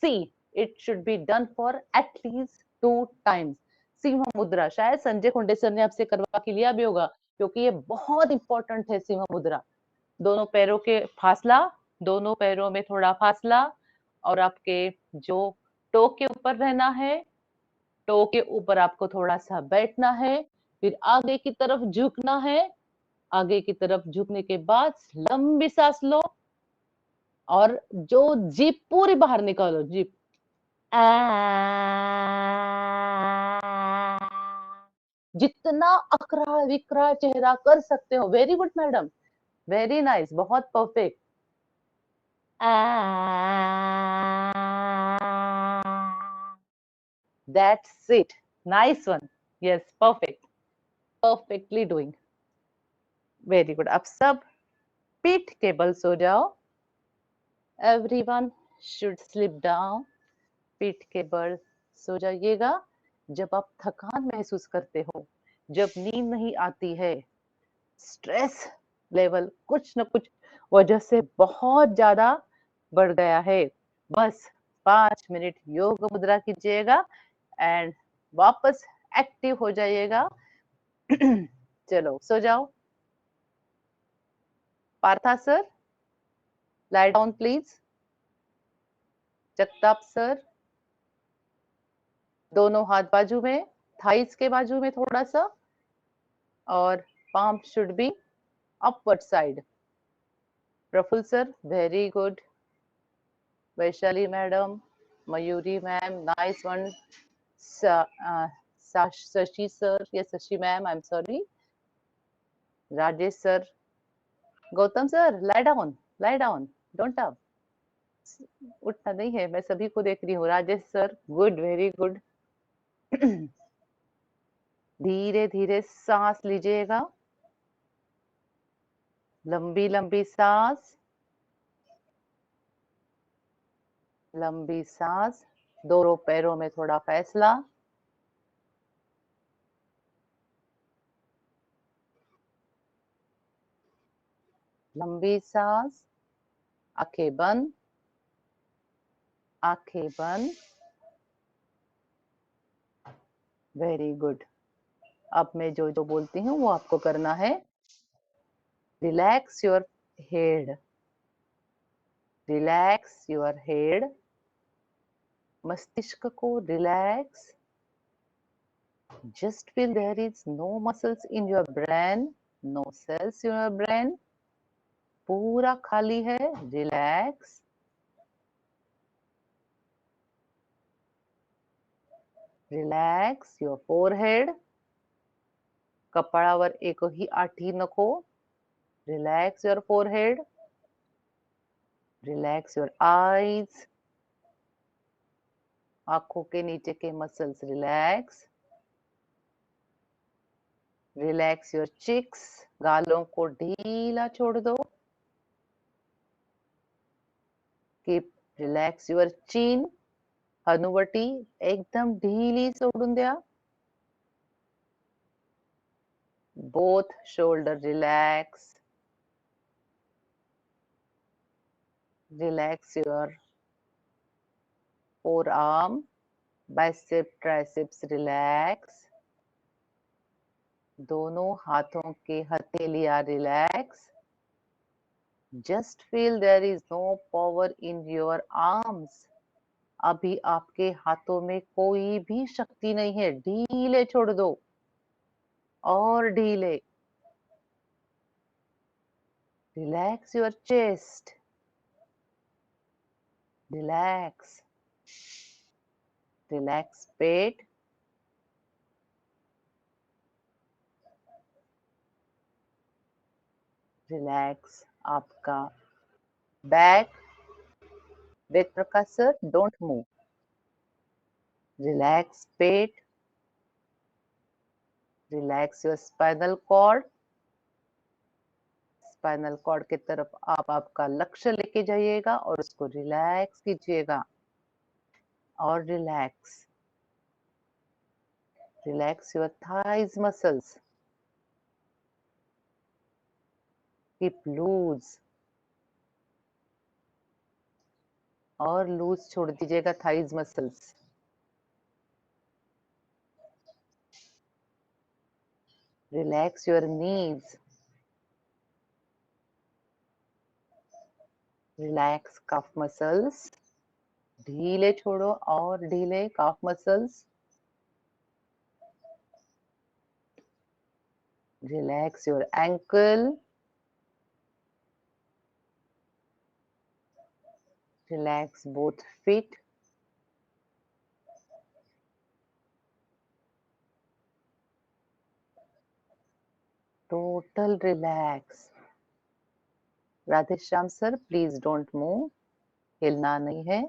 A: See, it should be done for at least 2 times. Singh मुद्रा शायद संजय खुंडेसर ने आपसे करवा के लिया भी होगा, क्योंकि ये बहुत इंपॉर्टेंट है सिंह मुद्रा। दोनों पैरों के फासला, दोनों पैरों में थोड़ा फासला, और आपके जो टो के ऊपर रहना है, टो के ऊपर आपको थोड़ा सा बैठना है, फिर आगे की तरफ झुकना है। आगे की तरफ झुकने के बाद लंबी सांस लो, और जो जीप पूरी बाहर निकालो, जीप जितना अकरा विकरा चेहरा कर सकते हो। Very good madam, very nice, बहुत perfect. That's it. Nice one. Yes, perfect. Perfectly doing. Very good. अब सब पीठ के बल सो जाओ। Everyone should sleep down. पीठ के बल सो जाइएगा। जब आप थकान महसूस करते हो, जब नींद नहीं आती है, स्ट्रेस लेवल कुछ न कुछ वजह से बहुत ज्यादा बढ़ गया है, बस 5 मिनट योग मुद्रा कीजिएगा एंड वापस एक्टिव हो जाइएगा। चलो सो जाओ। Partha sir, lie down please. Jagtap sir, दोनों हाथ बाजू में, थाइस के बाजू में थोड़ा सा, और palm should be upward side. Prafull sir, very good. Vaishali madam, Mayuri ma'am, nice one. Shashi sir, या Shashi ma'am, I am sorry. Rajesh sir, Gautam sir, lie down, lie down, don't up. उठना नहीं है, मैं सभी को देख रही हूँ। Rajesh sir, good, very good. धीरे धीरे सांस लीजिएगा, लंबी लंबी सांस, लंबी सांस। दोनों पैरों में थोड़ा फैसला, लंबी सांस। आंखें बंद, आंखें बंद। Very good. अब मैं जो जो बोलती हूँ वो आपको करना है। Relax your head, relax your head. मस्तिष्क को relax. Just feel there is no muscles in your brain, no cells in your brain. पूरा खाली है, रिलैक्स। Relax your forehead. कपाळावर एकही आठी नको. Relax your forehead. Relax your eyes. आंखों के नीचे के muscles relax. Relax your cheeks. गालों को ढीला छोड़ दो. Keep relax your chin. हनुवटी एकदम ढीली सोडून द्या. Both shoulder relax. Relax your forearm, bicep, triceps relax. दोनों हाथों के हथेलियां relax. Just feel there is no power in your arms. अभी आपके हाथों में कोई भी शक्ति नहीं है. ढीले छोड़ दो और ढीले. Relax your chest. Relax. Relax पेट. रिलैक्स आपका back. Ved Prakash sir, don't move. Relax पेट. Relax your spinal cord. Spinal cord की तरफ आप आपका लक्ष्य लेके जाइएगा और उसको रिलैक्स कीजिएगा. और relax. Relax your thighs muscles. Keep loose. और लूज छोड़ दीजिएगा thighs muscles. Relax your knees. Relax calf muscles. ढीले छोड़ो और ढीले calf muscles. Relax your ankle. Relax both feet. Total relax. Radhe Shyam sir, please don't move. हिलना नहीं है.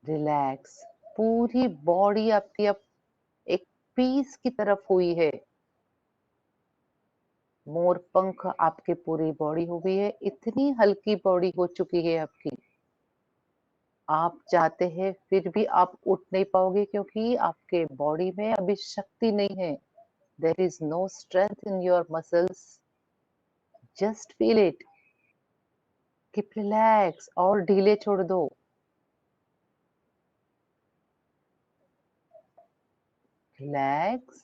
A: रिलैक्स. पूरी बॉडी आपकी अब एक पीस की तरफ हुई है. मोर पंख आपकी पूरी बॉडी हो गई है. इतनी हल्की बॉडी हो चुकी है आपकी. आप चाहते हैं फिर भी आप उठ नहीं पाओगे क्योंकि आपके बॉडी में अभी शक्ति नहीं है. There is no strength in your muscles. Just feel it. Keep relax और ढीले छोड़ दो. रिलैक्स.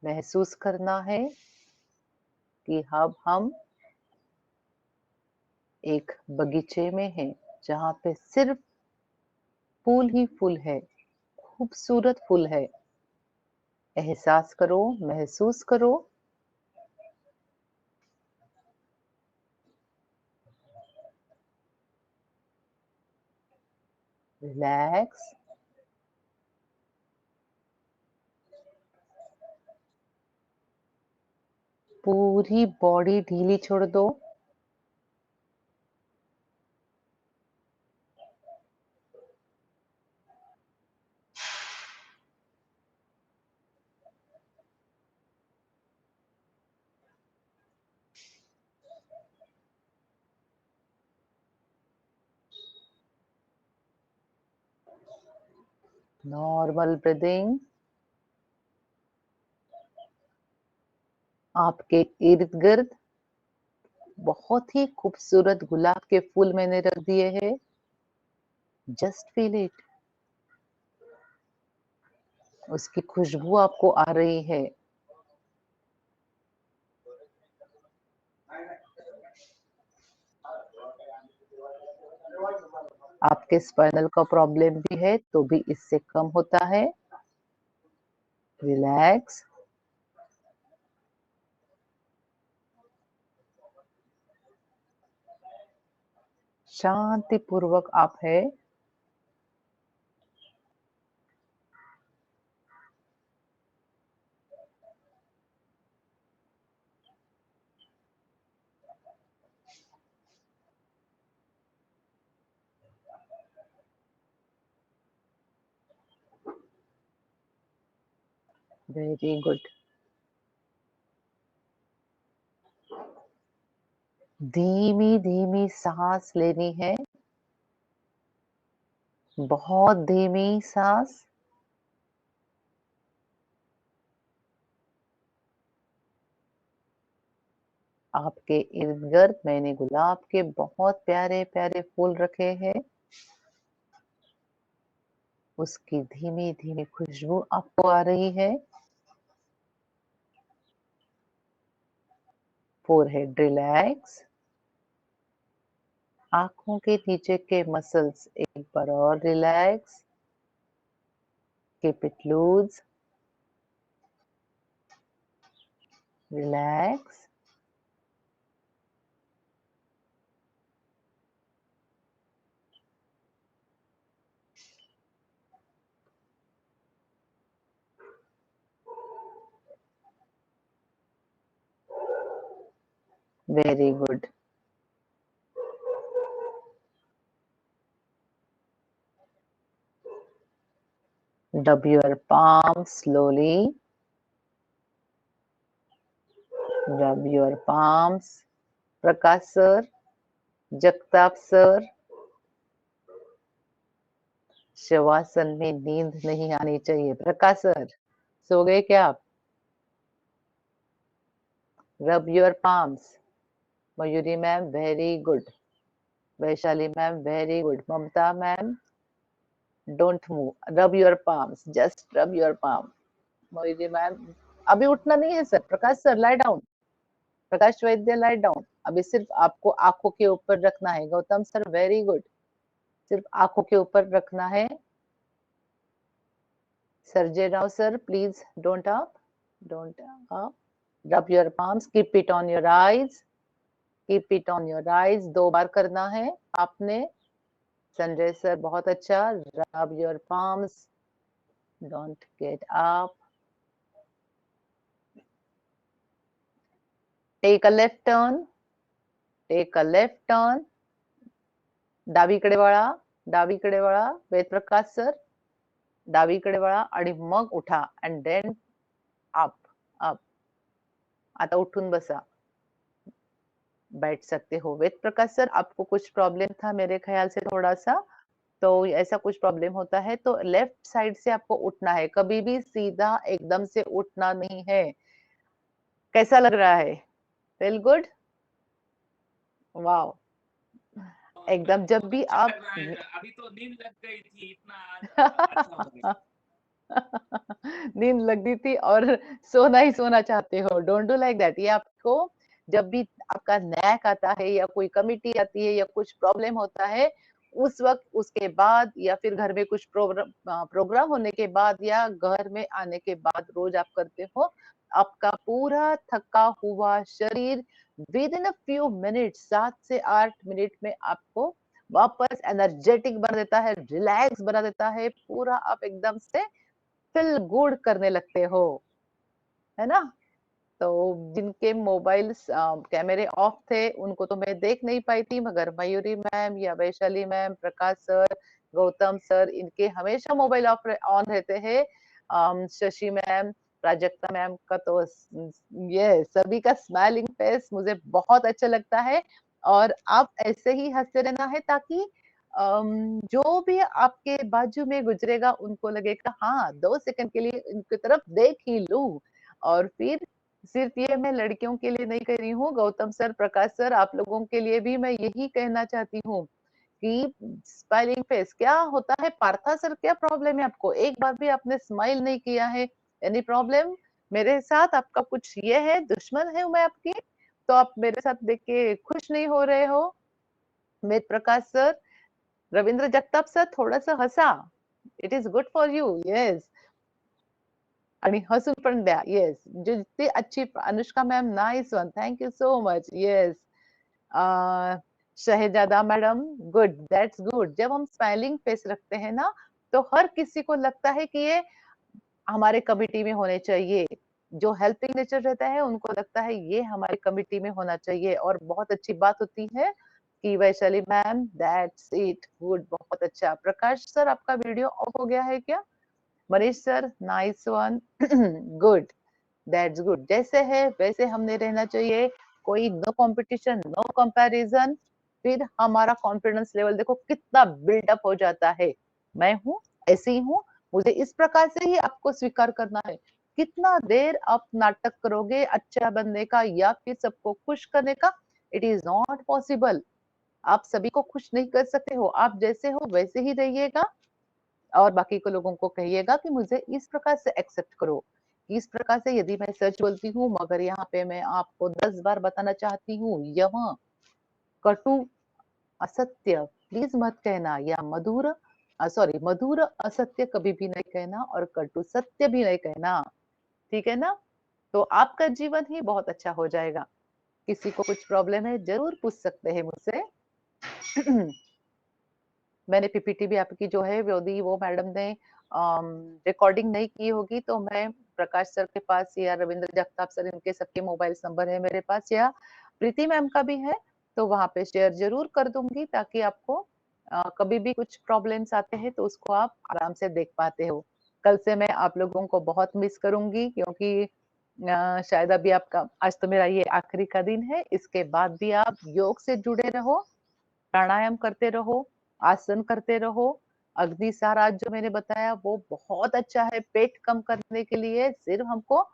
A: महसूस करना है कि अब हम एक बगीचे में हैं जहाँ पे सिर्फ फूल ही फूल है. खूबसूरत फूल है. एहसास करो, महसूस करो. रिलैक्स. पूरी बॉडी ढीली छोड़ दो. Normal breathing. आपके इर्द गिर्द बहुत ही खूबसूरत गुलाब के फूल मैंने रख दिए हैं. Just feel it. उसकी खुशबू आपको आ रही है. आपके स्पाइनल का प्रॉब्लम भी है तो भी इससे कम होता है. रिलैक्स. शांति पूर्वक आप है. Very good. धीमी धीमी सांस लेनी है. बहुत धीमी सांस. आपके इर्द गिर्द मैंने गुलाब के बहुत प्यारे प्यारे फूल रखे हैं. उसकी धीमी धीमी खुशबू आपको आ रही है. Forehead relax. आंखों के नीचे के मसल्स एक बार और relax. Keep it loose. Relax. Very good. Rub your palm slowly. Rub your palms. Prakash sir, Jagtap sir, shavasana में नींद नहीं आनी चाहिए. प्रकाश सर, सो गए क्या आप? Rub your palms. Mayuri ma'am very good. Vaishali ma'am very good. Mamta ma'am don't move, rub your palms, just rub your palm. Mohini ma'am, अभी उठना नहीं है sir. Prakash sir lie down, Prakash Vaidya lie down. अभी सिर्फ आपको आंखों के ऊपर रखना है। गौतम सर वेरी गुड, सिर्फ आंखों के ऊपर रखना है। Sarje Rao sir please don't up, don't up, rub your palms, keep it on your eyes, keep it on your eyes. 2 बार करना है आपने। संजय सर बहुत अच्छा, rub your palms, don't get up, take a left turn, take a left turn, डावीकडे वळा, डावीकडे वळा, वेदप्रकाश सर, डावीकडे वळा आणि मग उठा अँड देन अप, अप। आता उठून बसा, बैठ सकते हो। वेद प्रकाश सर आपको कुछ प्रॉब्लम था मेरे ख्याल से थोड़ा सा, तो ऐसा कुछ प्रॉब्लम होता है तो लेफ्ट साइड से आपको उठना है, कभी भी सीधा एकदम से उठना नहीं है। कैसा लग रहा है? Feel good? वाओ, एकदम जब भी
B: अच्छा
A: आप
B: लग रहा है। अभी तो नींद लग गई थी, इतना अच्छा हो गया।
A: नींद लग गई थी और सोना ही सोना चाहते हो। Don't do like that. ये आपको जब भी आपका नैक आता है या कोई कमिटी आती है या कुछ प्रॉब्लम होता है, उस वक्त, उसके बाद या फिर घर में कुछ प्रोग्राम होने के बाद या घर में आने के बाद रोज आप करते हो, आपका पूरा थका हुआ शरीर with in a few minutes, 7 से 8 मिनट में आपको वापस एनर्जेटिक बना देता है, रिलैक्स बना देता है, पूरा आप एकदम से फील गुड करने लगते हो, है ना? तो जिनके मोबाइल्स कैमरे ऑफ थे उनको तो मैं देख नहीं पाई थी, मगर मयूरी मैम या वैशाली मैम, प्रकाश सर, गौतम सर, इनके हमेशा मोबाइल ऑफ ऑन रहते हैं। शशि मैम, प्राजक्ता मैम का तो ये सभी का स्माइलिंग फेस मुझे बहुत अच्छा लगता है। और आप ऐसे ही हंसते रहना है ताकि जो भी आपके बाजू में गुजरेगा उनको लगेगा हाँ 2 सेकंड के लिए इनकी तरफ देख ही लूं। और फिर सिर्फ ये मैं लड़कियों के लिए नहीं कह रही हूँ, गौतम सर, प्रकाश सर, आप लोगों के लिए भी मैं यही कहना चाहती हूँ कि स्माइलिंग फेस क्या होता है। पार्था सर क्या प्रॉब्लम है आपको? एक बार भी आपने स्माइल नहीं किया है। एनी प्रॉब्लम मेरे साथ? आपका कुछ ये है, दुश्मन है मैं आपकी, तो आप मेरे साथ देख के खुश नहीं हो रहे हो? वेद प्रकाश सर, रविंद्र जगताप सर थोड़ा सा हसा, it is good for you, yes. आणि हसून पण द्या, येस। जो जितनी अच्छी Anushka ma'am, nice one, thank you so much, yes. Shahzada madam, good, that's good. जब हम स्माइलिंग फेस रखते हैं ना, तो हर किसी को लगता है कि ये हमारे कमिटी में होने चाहिए। जो हेल्पिंग नेचर रहता है उनको लगता है ये हमारी कमिटी में होना चाहिए। और बहुत अच्छी बात होती है कि Vaishali ma'am, that's it, good, बहुत अच्छा। प्रकाश सर आपका वीडियो ऑफ हो गया है क्या? Manish sir, nice one, good, that's good. जैसे है वैसे हमने रहना चाहिए, कोई नो कंपटीशन, नो कंपैरिजन। फिर हमारा कॉन्फिडेंस लेवल देखो कितना बिल्डअप हो जाता है। मैं हूँ, ऐसी हूँ, मुझे इस प्रकार से ही आपको स्वीकार करना है। कितना देर आप नाटक करोगे अच्छा बनने का या फिर सबको खुश करने का? It is not possible. आप सभी को खुश नहीं कर सकते हो। आप जैसे हो वैसे ही रहिएगा और बाकी को लोगों को कहिएगा कि मुझे इस प्रकार से एक्सेप्ट करो। इस प्रकार से यदि मैं सच बोलती हूँ, मगर यहाँ पे मैं आपको 10 बार बताना चाहती हूँ, यह कटु असत्य प्लीज मत कहना, या मधुर सॉरी मधुर असत्य कभी भी नहीं कहना और कटु सत्य भी नहीं कहना, ठीक है ना? तो आपका जीवन ही बहुत अच्छा हो जाएगा। किसी को कुछ प्रॉब्लम है जरूर पूछ सकते हैं मुझसे। मैंने पीपीटी भी आपकी जो है यदि वो मैडम ने रिकॉर्डिंग नहीं की होगी तो मैं प्रकाश सर के पास या रविंद्र जगताप सर, इनके सबके मोबाइल नंबर है मेरे पास, या प्रीति मैम का भी है, तो वहां पे शेयर जरूर कर दूंगी ताकि आपको कभी भी कुछ प्रॉब्लम्स आते हैं तो उसको आप आराम से देख पाते हो। कल से मैं आप लोगों को बहुत मिस करूंगी क्योंकि शायद अभी आपका, आज तो मेरा ये आखिरी का दिन है, इसके बाद भी आप योग से जुड़े रहो, प्राणायाम करते रहो, आसन करते रहो। अग्नि साराज जो मैंने बताया वो बहुत अच्छा है पेट कम करने के लिए। सिर्फ हमको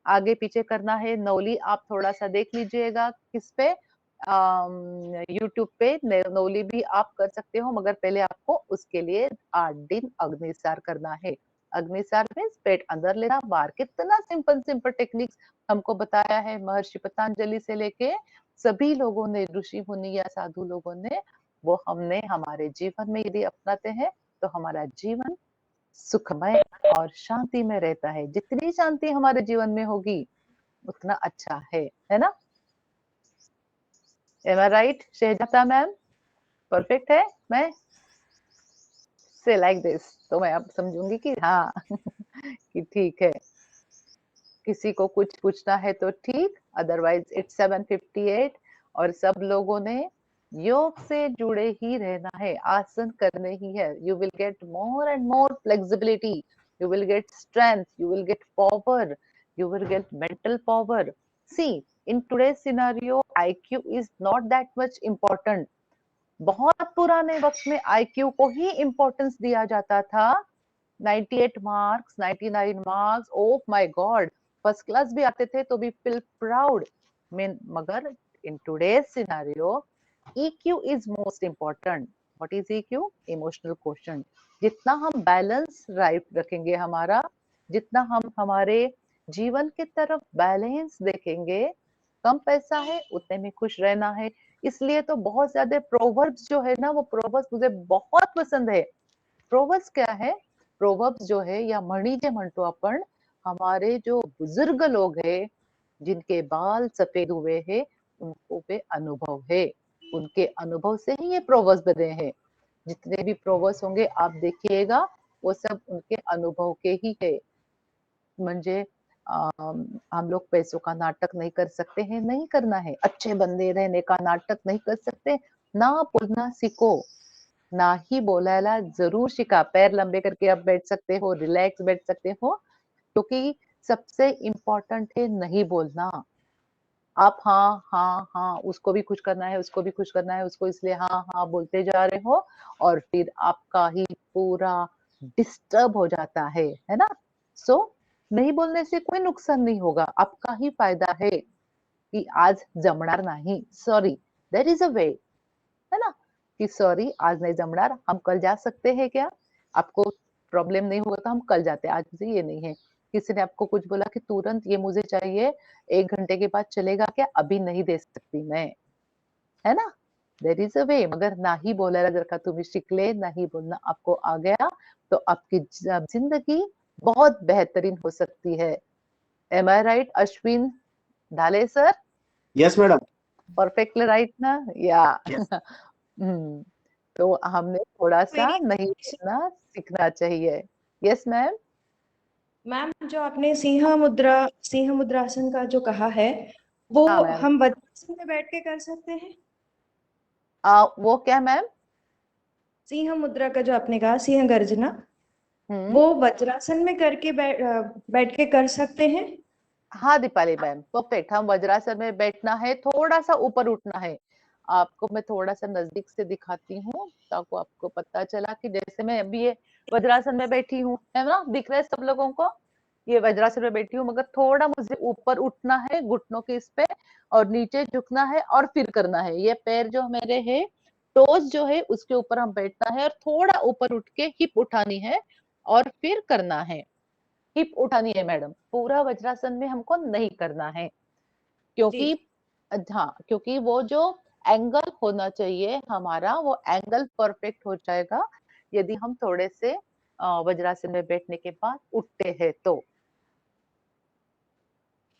A: आगे पीछे करना है। नौली आप थोड़ा सा देख लीजिएगा किस पे, यूट्यूब पे नौली भी आप कर सकते हो, मगर पहले आपको उसके लिए 8 दिन अग्निसार करना है। अग्निसार मीन्स पेट अंदर लेना बाहर। कितना सिंपल सिंपल टेक्निक्स हमको बताया है महर्षि पतंजलि से लेके सभी लोगों ने, ऋषि मुनि या साधु लोगों ने, वो हमने हमारे जीवन में यदि अपनाते हैं तो हमारा जीवन सुखमय और शांति में रहता है। जितनी शांति हमारे जीवन में होगी उतना अच्छा है ना? Am I right, Shahzada ma'am? Perfect है मैं? से लाइक दिस तो मैं अब समझूंगी कि हाँ कि ठीक है। किसी को कुछ पूछना है तो ठीक, अदरवाइज इट्स 7:58 और सब लोगों ने योग से जुड़े ही रहना है, आसन करने ही है। You will get more and more flexibility, you will gate strength, you will get power, you will get mental power. See, in today's scenario, IQ is not that much important. बहुत पुराने वक्त में IQ को ही importance दिया जाता था। 98 marks, 99 marks, oh my God, first class भी आते थे तो भी फील प्राउड। मगर in today's scenario EQ is most important. What is EQ? Emotional quotient. जितना हम बैलेंस राइट रखेंगे हमारा, जितना हम हमारे जीवन की तरफ बैलेंस देखेंगे, कम पैसा है उतने में खुश रहना है। इसलिए तो बहुत ज्यादा प्रोवर्ब्स जो है ना, वो प्रोवर्ब्स मुझे बहुत पसंद है। प्रोवर्ब्स क्या है? प्रोवर्ब्स जो है या म्हणी जे म्हणतो आपण, हमारे जो बुजुर्ग लोग हैं जिनके बाल सफेद हुए हैं, उनको पे अनुभव है, उनके अनुभव से ही ये प्रोवर्ब्स बने हैं। जितने भी प्रोवर्ब्स होंगे आप देखिएगा वो सब उनके अनुभव के ही है। म्हणजे हम लोग पैसों का नाटक नहीं कर सकते हैं, नहीं करना है। अच्छे बंदे रहने का नाटक नहीं कर सकते, ना बोलना सीखो, ना ही बोलायला जरूर शिका। पैर लंबे करके आप बैठ सकते हो, रिलैक्स बैठ सकते हो, क्योंकि सबसे इम्पोर्टेंट है नहीं बोलना। आप हाँ हाँ हाँ, उसको भी खुश करना है, उसको भी खुश करना है, उसको इसलिए हाँ हाँ बोलते जा रहे हो और फिर आपका ही पूरा डिस्टर्ब हो जाता है ना? सो नहीं बोलने से कोई नुकसान नहीं होगा, आपका ही फायदा है कि आज जमणार नहीं, सॉरी, देयर इज अ वे, है ना? कि सॉरी आज नहीं जमणार, हम कल जा सकते हैं क्या? आपको प्रॉब्लम नहीं होगा तो हम कल जाते हैं, आज मुझे ये नहीं है। किसी ने आपको कुछ बोला कि तुरंत ये मुझे चाहिए, 1 घंटे के बाद चलेगा क्या? अभी नहीं दे सकती मैं, है ना? देयर इज अ वे। मगर नाही बोलायला जर का तुम्ही शिकले, नाही बोलना आपको आ गया, तो आपकी जिंदगी बहुत बेहतरीन हो सकती है। एम आई राइट अश्विन ढाले sir?
C: Yes madam.
A: Perfectly right ना? या
C: यस।
A: तो हमने थोड़ा सा
D: मेरी
A: नहीं बोलना सीखना चाहिए। Yes ma'am?
D: मैम, जो आपने सिंह मुद्रासन का जो कहा है, वो
A: हाँ मैम।
D: हम वज्रासन में बैठ के कर सकते हैं?
A: वो क्या मैम?
D: सिंह मुद्रा का जो आपने कहा, सिंह गर्जना,
A: हम्म।
D: वो वज्रासन में करके बैठ के कर सकते हैं?
A: हाँ दीपाली मैम, परफेक्ट। हम वज्रासन में बैठना है, थोड़ा सा ऊपर उठना है। आपको मैं थोड़ा सा नजदीक से दिखाती हूँ ताकि आपको पता चला कि जैसे मैं अभी ये वज्रासन में बैठी हूँ, है ना? दिख रहा है सब लोगों को? ये वज्रासन में बैठी हूँ, मगर थोड़ा मुझे ऊपर उठना है घुटनों के इस पे, और नीचे झुकना है और फिर करना है। ये पैर जो मेरे है, टोज जो है उसके ऊपर हम बैठना है और थोड़ा ऊपर उठ के हिप उठानी है और फिर करना है। हिप उठानी है मैडम, पूरा वज्रासन में हमको नहीं करना है, क्योंकि हाँ, क्योंकि वो जो एंगल होना चाहिए हमारा, वो एंगल परफेक्ट हो जाएगा यदि हम थोड़े से वज्रासन में बैठने के बाद उठते हैं तो।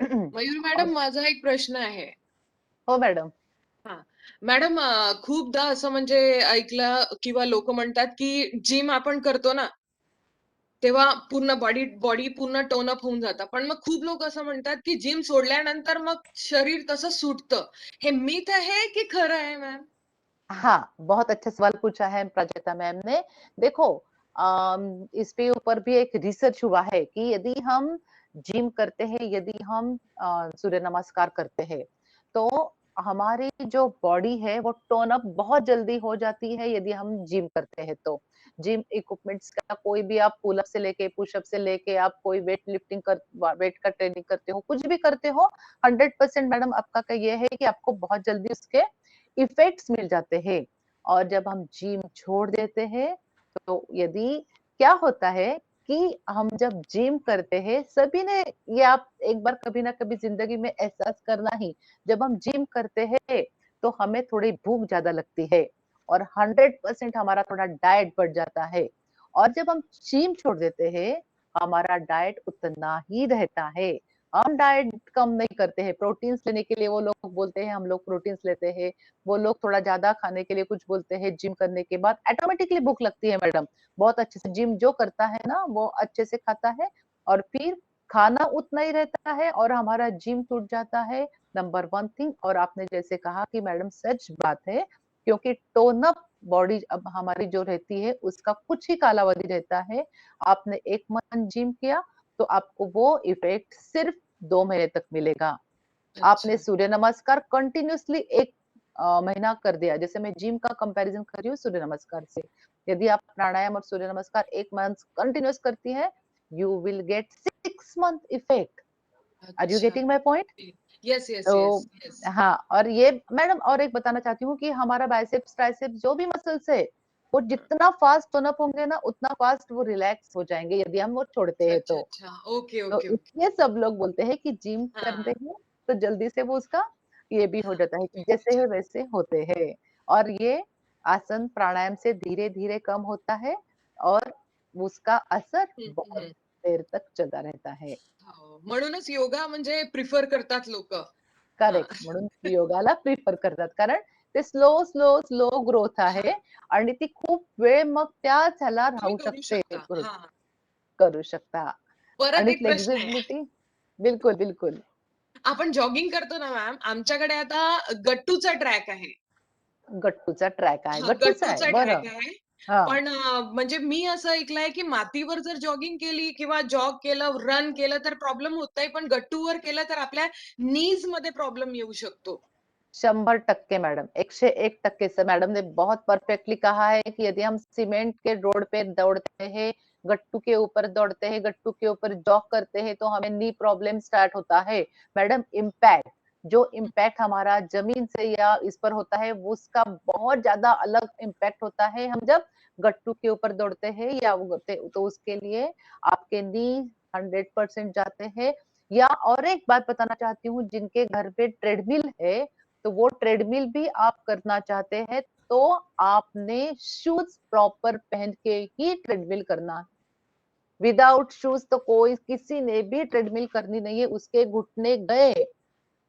E: मयूर मॅडम, माझा एक प्रश्न आहे.
A: हो मॅडम.
E: हा मॅडम, खूपदा असं म्हणजे ऐकलं किंवा लोक म्हणतात की जिम आपण करतो ना, तेव्हा पूर्ण बॉडी पूर्ण टोन अप होऊन जातं. पण मग खूप लोक असं म्हणतात की जिम सोडल्यानंतर मग शरीर तसं सुटतं. हे मिथ आहे की खरं आहे मॅम?
A: हाँ, बहुत अच्छा सवाल पूछा है प्राजक्ता मैम ने। देखो, इस पे ऊपर भी एक रिसर्च हुआ है कि यदि हम जिम करते हैं, यदि हम सूर्य नमस्कार करते हैं, तो हमारी जो बॉडी है वो टोन अप बहुत जल्दी हो जाती है यदि हम जिम करते हैं तो। जिम इक्विपमेंट्स का कोई भी आप पुल अप से लेके पुशअप से लेके आप कोई वेट लिफ्टिंग कर वेट का ट्रेनिंग करते हो, कुछ भी करते हो, 100% मैडम आपका का ये है कि आपको बहुत जल्दी उसके इफेक्ट्स मिल जाते हैं। और जब हम जिम छोड़ देते हैं तो यदि क्या होता है कि हम जब जिम करते हैं, सभी ने ये आप एक बार कभी ना कभी जिंदगी में एहसास करना ही, जब हम जिम करते हैं तो हमें थोड़ी भूख ज्यादा लगती है और 100% हमारा थोड़ा डाइट बढ़ जाता है। और जब हम जिम छोड़ देते हैं, हमारा डाइट उतना ही रहता है। हम डाइट कम नहीं करते हैं, प्रोटीन्स लेने के लिए वो लोग बोलते हैं हम लोग प्रोटीन्स लेते हैं, वो लोग थोड़ा ज्यादा खाने के लिए कुछ बोलते हैं, जिम करने के बाद ऑटोमेटिकली भूख लगती है मैडम। बहुत अच्छे से जिम जो करता है ना वो अच्छे से खाता है और फिर खाना उतना ही रहता है और हमारा जिम टूट जाता है, नंबर 1 थिंग। और आपने जैसे कहा कि मैडम सच बात है, क्योंकि टोन अप बॉडी अब हमारी जो रहती है उसका कुछ ही कालावधि रहता है। आपने 1 मंथ जिम किया तो आपको वो इफेक्ट सिर्फ 2 महीने तक मिलेगा। आपने
E: अच्छा।
A: सूर्य नमस्कार कंटिन्यूअसली 1 महीना कर दिया, जैसे मैं जिम का कंपैरिजन कर रही हूँ सूर्य नमस्कार से। यदि आप प्राणायाम और सूर्य नमस्कार 1 मंथ कंटिन्यूअस करती हैं, you will get 6 month effect. Are you
E: अच्छा।
A: Getting my point?
E: Yes, yes, yes,
A: तो
E: यस।
A: हाँ, और ये मैडम और एक बताना चाहती हूँ कि हमारा बाइसेप्स ट्राइसेप्स जो भी मसल्स है, वो जितना फास्ट टोन अप होंगे ना उतना फास्ट वो रिलैक्स हो जाएंगे यदि हम वो छोड़ते
E: अच्छा,
A: हैं
E: अच्छा,
A: तो।
E: अच्छा। ओके,
A: तो
E: ओके, ओके।
A: इसलिए सब लोग बोलते हैं कि जिम करते
E: हाँ,
A: हैं तो जल्दी से वो उसका ये भी हो
E: हाँ,
A: जाता है कि
E: ठीक है,
A: जैसे है
E: अच्छा।
A: वैसे होते हैं। और ये आसन प्राणायाम से धीरे धीरे कम होता है और उसका असर
E: हं, हं,
A: बहुत
E: हं.
A: देर तक चलता रहता है।
E: हो. म्हणूनच योगा म्हणजे प्रिफर करतात लोकं. हां.
A: करेक्ट, म्हणून योगाला प्रिफर करतात कारण ते स्लो स्लो स्लो ग्रोथ आहे
E: हां.
A: आणि ती खूप वेळ मग त्याच ह्याला
E: तुम्ही
A: राहू
E: करू
A: शकते,
E: शकता. हां.
A: करू शकता.
E: परत
A: आणि
E: एक प्रश्न आहे.
A: फ्लेक्झिबिलिटी बिलकुल, बिलकुल.
E: आपण जॉगिंग करतो ना मॅम, आमच्याकडे आता गट्टूचा ट्रॅक आहे.
A: गट्टूचा ट्रॅक आहे.
E: हां,
A: गट्टूचा आहे.
E: गट्टूचा
A: बरं.
E: ट्रॅक आहे.
A: हां.
E: पण म्हणजे मी असं ऐकलंय, की मातीवर जर जॉगिंग केली किंवा जॉग केलं, रन केलं तर प्रॉब्लेम होत नाही. पण गट्टूवर केलं तर आपल्या नीजमध्ये प्रॉब्लेम येऊ शकतो.
A: 100% मैडम, 101% से मैडम ने बहुत परफेक्टली कहा है कि यदि हम सीमेंट के रोड पे दौड़ते हैं, गट्टू के ऊपर दौड़ते हैं, गट्टू के ऊपर जॉग करते हैं, तो हमें नी प्रॉब्लम स्टार्ट होता है। मैडम इम्पैक्ट, जो
E: हं,
A: इम्पैक्ट हमारा जमीन से या इस पर होता है, वो उसका बहुत ज़्यादा अलग इम्पैक्ट होता है। हम जब गट्टू के ऊपर दौड़ते हैं या वो करते तो उसके लिए आपके नी 100% जाते हैं। या और एक बात बताना चाहती हूँ, जिनके घर पे ट्रेडमिल है, तो वो ट्रेडमिल भी आप करना चाहते हैं तो आपने शूज प्रॉपर पहन के ही ट्रेडमिल करना है। विदाउट शूज तो कोई किसी ने भी ट्रेडमिल करनी नहीं है, उसके घुटने गए।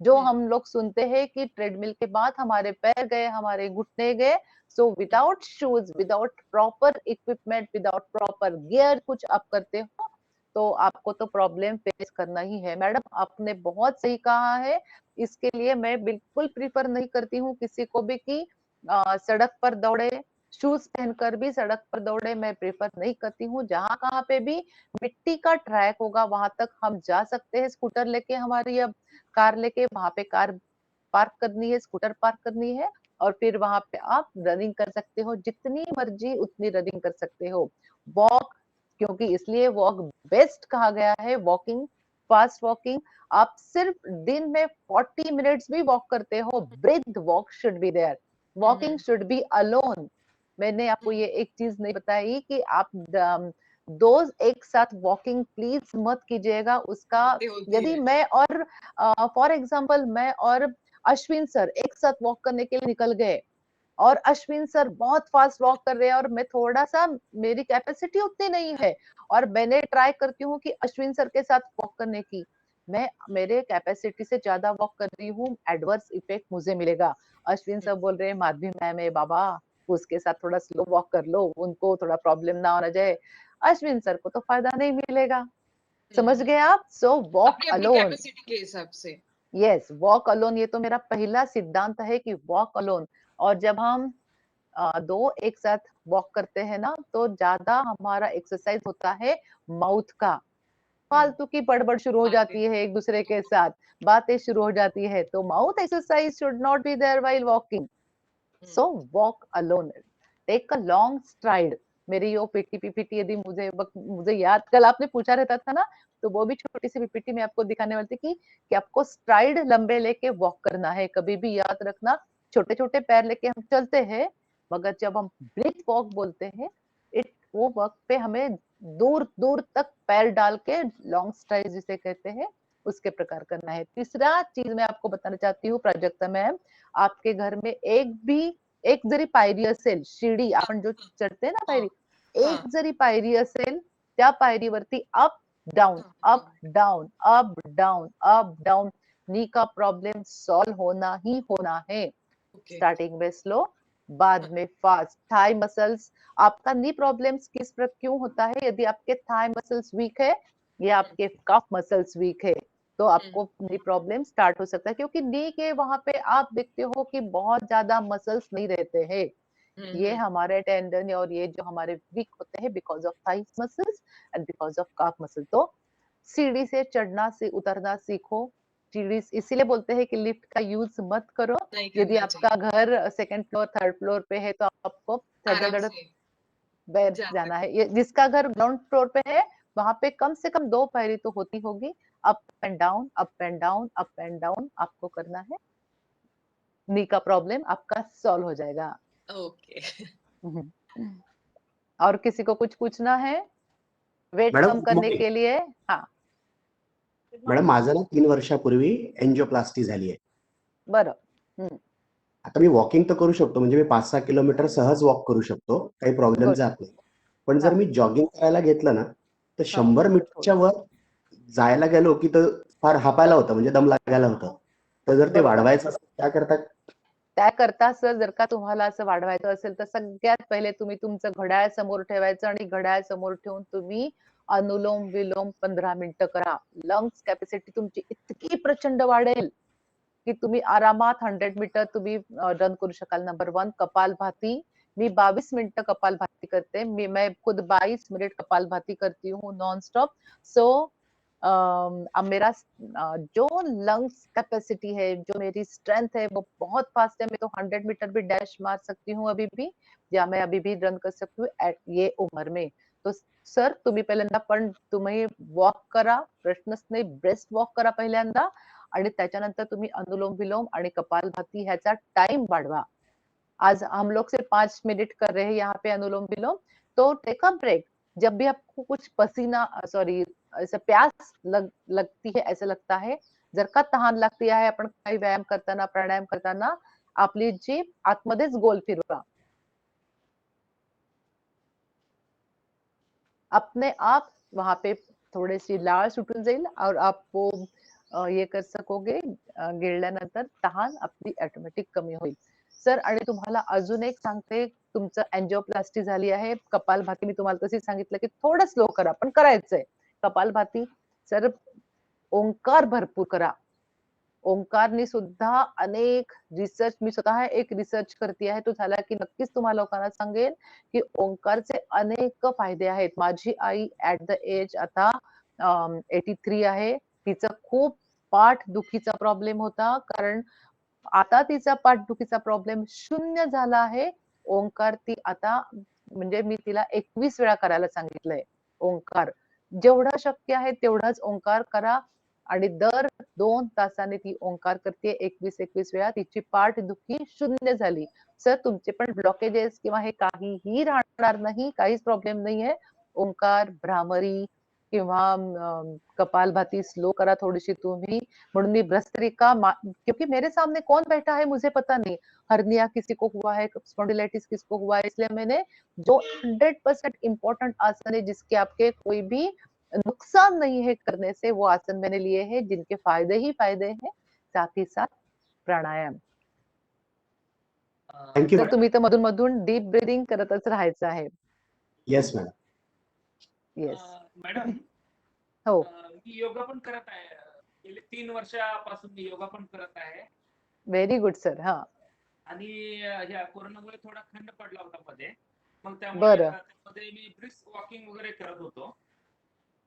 A: जो
E: हं,
A: हम लोग सुनते हैं कि ट्रेडमिल के बाद हमारे पैर गए, हमारे घुटने गए। So
E: hmm,
A: without shoes, without proper equipment, without proper gear कुछ आप करते हो तो आपको तो प्रॉब्लम फेस करना ही है। मैडम आपने बहुत सही कहा है, इसके लिए मैं बिल्कुल प्रेफर नहीं करती हूँ किसी को भी कि सड़क पर दौड़े, शूज पहनकर भी सड़क पर दौड़े, मैं प्रेफर नहीं करती हूँ। जहाँ कहाँ पे भी मिट्टी का ट्रैक होगा वहां तक हम जा सकते हैं, स्कूटर लेके हमारी अब कार लेके वहां पे कार पार्क करनी है, स्कूटर पार्क करनी है और फिर वहां पे आप रनिंग कर सकते हो, जितनी मर्जी उतनी रनिंग कर सकते हो। वॉक, क्योंकि इसलिए वॉक बेस्ट कहा गया है, वॉकिंग, फास्ट वॉकिंग। आप सिर्फ दिन में 40 मिनट्स भी वॉक करते हो, breath walk should be there,
E: hmm,
A: walking
E: hmm,
A: should be alone. मैंने आपको
E: हं.
A: ये एक चीज नहीं बताई कि आप दो एक साथ वॉकिंग प्लीज मत कीजिएगा। उसका
E: हाँ, ते होती
A: यदि
E: है.
A: मैं और फॉर एग्जांपल मैं और अश्विन सर एक साथ वॉक करने के लिए निकल गए और अश्विन सर बहुत फास्ट वॉक कर रहे हैं और मैं थोड़ा सा, मेरी कैपेसिटी उतनी नहीं है और मैंने ट्राई करती हूँ कि अश्विन सर के साथ वॉक करने की, मैं मेरे कैपेसिटी से ज्यादा वॉक कर रही हूँ, एडवर्स इफेक्ट मुझे मिलेगा। अश्विन
E: हं,
A: सर बोल रहे हैं माधवी मैम है बाबा, उसके साथ थोड़ा स्लो वॉक कर लो, उनको थोड़ा प्रॉब्लम ना होना जाए। अश्विन सर को तो फायदा नहीं मिलेगा।
E: हं,
A: समझ
E: हं.
A: गए आप? सो वॉक
E: अपनी-अपनी
A: अलोन।
E: कैपेसिटी के हिसाब से.
A: यस, वॉक अलोन, ये तो मेरा पहला सिद्धांत है कि वॉक अलोन। और जब हम दो एक साथ वॉक करते हैं ना तो ज्यादा हमारा एक्सरसाइज होता है माउथ का।
E: हं.
A: फालतू की बड़बड़ शुरू हो
E: बातें.
A: जाती है एक दूसरे
E: हो,
A: के
E: हो.
A: साथ, बातें शुरू हो जाती है, तो mouth exercise should not be there while walking.
E: Hmm.
A: So walk alone, take a long stride, मेरी वो पीपीटी यदि मुझे याद, कल आपने पूछा रहता था ना, तो वो भी छोटी सी पीपीटी में आपको दिखाने वाली थी कि आपको स्ट्राइड लंबे लेके वॉक करना है। कभी भी याद रखना, छोटे छोटे पैर लेके हम चलते हैं, मगर जब हम ब्रिथ वॉक बोलते हैं, वो वॉक पे हमें दूर दूर तक पैर डाल के लॉन्ग स्ट्राइड जिसे कहते हैं उसके प्रकार करना है। तीसरा चीज मैं आपको बताना चाहती हूँ प्राजक्ता मैम, आपके घर में एक जरी पायरी असेल, शिडी आपण जो चढते ना पायरी, एक जरी पायरी असेल, त्या पायरीवरती up down up down up down up down, knee का प्रॉब्लम सॉल्व होना ही होना है। स्टार्टिंग में स्लो, बाद में फास्ट। थाई मसल्स, आपका नी प्रॉब्लम्स किस पर क्यों होता है? यदि आपके थाई मसल्स वीक है या आपके कफ मसल्स वीक है तो आपको नी प्रॉब्लम स्टार्ट हो सकता है, क्योंकि नी के वहां पे आप देखते हो कि बहुत ज्यादा मसल्स नहीं रहते हैं। ये हमारे टेंडन और ये जो हमारे वीक होते हैं because of thigh muscles and because of calf muscle. तो सीढ़ी से चढ़ना से उतरना सीखो। सीढ़ी इसीलिए बोलते हैं कि लिफ्ट का यूज मत करो। यदि आपका घर सेकंड फ्लोर थर्ड फ्लोर पे है तो आपको धड़धड़ बैठ जाना है। जिसका घर ग्राउंड फ्लोर पे है वहां पे कम से कम 2 पायरी तो होती होगी। Up and down up and down up and down आपको करना है, नी का प्रॉब्लम आपका सॉल्व हो जाएगा।
E: ओके।
A: और किसी को कुछ पूछना है वेट कम करने के लिए? हाँ
C: मॅडम, माझं ना 3 वर्षापूर्वी एंजियोप्लास्टी झाली आहे.
A: बरं.
C: आता मी वॉकिंग तर करू शकतो, म्हणजे मी 5-6 किलोमीटर सहज वॉक करू शकतो, काही प्रॉब्लेम जात नाही. पण जर मी जॉगिंग करायला घेतलं ना तर 100 मीटरच्या वर जायला गेलो की तर फार हापायला होतं, म्हणजे दम लागायला होतं. तर जर ते वाढवायचं असेल त्याकरता
A: त्याकरता सर जर का तुम्हाला असं वाढवायचं असेल तर सगळ्यात पहिले तुम्ही तुमचं घड्याळ समोर ठेवायचं आणि घड्याळ समोर ठेवून तुम्ही अनुलोम विलोम 15 मिनिटं करा. लंग्स कॅपॅसिटी तुमची इतकी प्रचंड वाढेल की तुम्ही आरामात 100 मीटर तुम्ही रन करू शकाल. नंबर 1 कपालभाती. मी 22 मिनिटं कपालभाती करते. मैं खुद 22 मिनट कपालभाती करती हूँ नॉन स्टॉप. सो अब मेरा जो लंग्स कैपेसिटी है, जो मेरी स्ट्रेंथ है वो बहुत फास्ट है. मैं तो 100 मीटर भी डैश मार सकती हूँ अभी भी, या मैं अभी भी रन कर सकती हूँ एट ये उम्र में. तो सर तुम्ही पहिल्यांदा पण तुम्ही वॉक करा, प्रश्नच नाही. ब्रेस्ट वॉक करा पहिल्यांदा आणि त्याच्यानंतर तुम्ही अनुलोम विलोम आणि कपालभाती ह्याचा टाइम वाढवा. आज हम लोग सिर्फ 5 मिनट कर रहे हैं यहाँ पे अनुलोम विलोम. तो टेक अ ब्रेक. जब भी आपको कुछ पसीना सॉरी ऐसा प्यास लगती है, ऐसा लगता है, जर का तहान लागती आहे, आपण काही व्यायाम करताना प्राणायाम करताना आपली जीभ आतमध्येच गोल फिरवा. अपने आप वहां पे थोड़ी सी लाळ सुटून जाईल और आप वो ये कर सकोगे. गिळल्यानंतर तहान आपली ऑटोमॅटिक कमी होईल. सर आणि तुम्हाला अजून एक सांगते, तुमचं एंजियोप्लास्टी झाली आहे. कपालभाती मी तुम्हाला तशी सांगितलं की थोडं स्लो करा पण करायचंय. कपालभाती सर ओंकार भरपूर करा. ओंकारने सुद्धा अनेक रिसर्च, मी स्वतः एक रिसर्च करते आहे, तो झाला की नक्कीच तुम्हाला लोकांना सांगेल की ओंकारचे अनेक फायदे आहेत. माझी आई ऍट द एज आता 83 आहे. तिचं खूप पाठदुखीचा प्रॉब्लेम होता, कारण आता तिचा पाठदुखीचा प्रॉब्लेम शून्य झाला आहे. ओंकार ती आता म्हणजे मी तिला 21 वेळा करायला सांगितलंय ओंकार. जेवढं शक्य आहे तेवढाच ओंकार करा आणि दर 2 तासाने ती ओंकार करते 21 वेळा. तिची पाठदुखी शून्य झाली. सर तुमचे पण ब्लॉकेजेस किंवा हे काहीही राहणार नाही, काहीच प्रॉब्लेम नाहीये. ओंकार, भ्रामरी किंवा कपालभाती स्लो करा थोड़ी तुम्ही. म्हणून मी भ्रस्त्रिका, क्योंकि मेरे सामने कौन बैठा है मुझे पता नहीं. हर्निया किसी को हुआ है, स्पॉन्डिलाइटिस किसको हुआ है, इसलिए मैंने जो 100% इम्पोर्टेंट आसन है जिसके आपके कोई भी नुकसान नहीं है करने से, वो आसन मैंने लिए हैं जिनके फायदे ही फायदे हैं, साथ ही साथ प्राणायाम.
C: थँक्यू
A: तर तुम्ही तर मधून मधून डीप ब्रीदिंग करतच राहायचं आहे.
C: Yes madam.
A: येस
B: मॅडम,
A: हो
B: मी योगा पण करत आहे. गेले 3 वर्षापासून मी योगा पण करत आहे.
A: Very good sir. हा
B: आणि ह्या कोरोनामुळे थोडा खंड पडला होता मध्ये. मग त्यामध्ये मी ब्रिस्क वॉकिंग वगैरे करत होतो.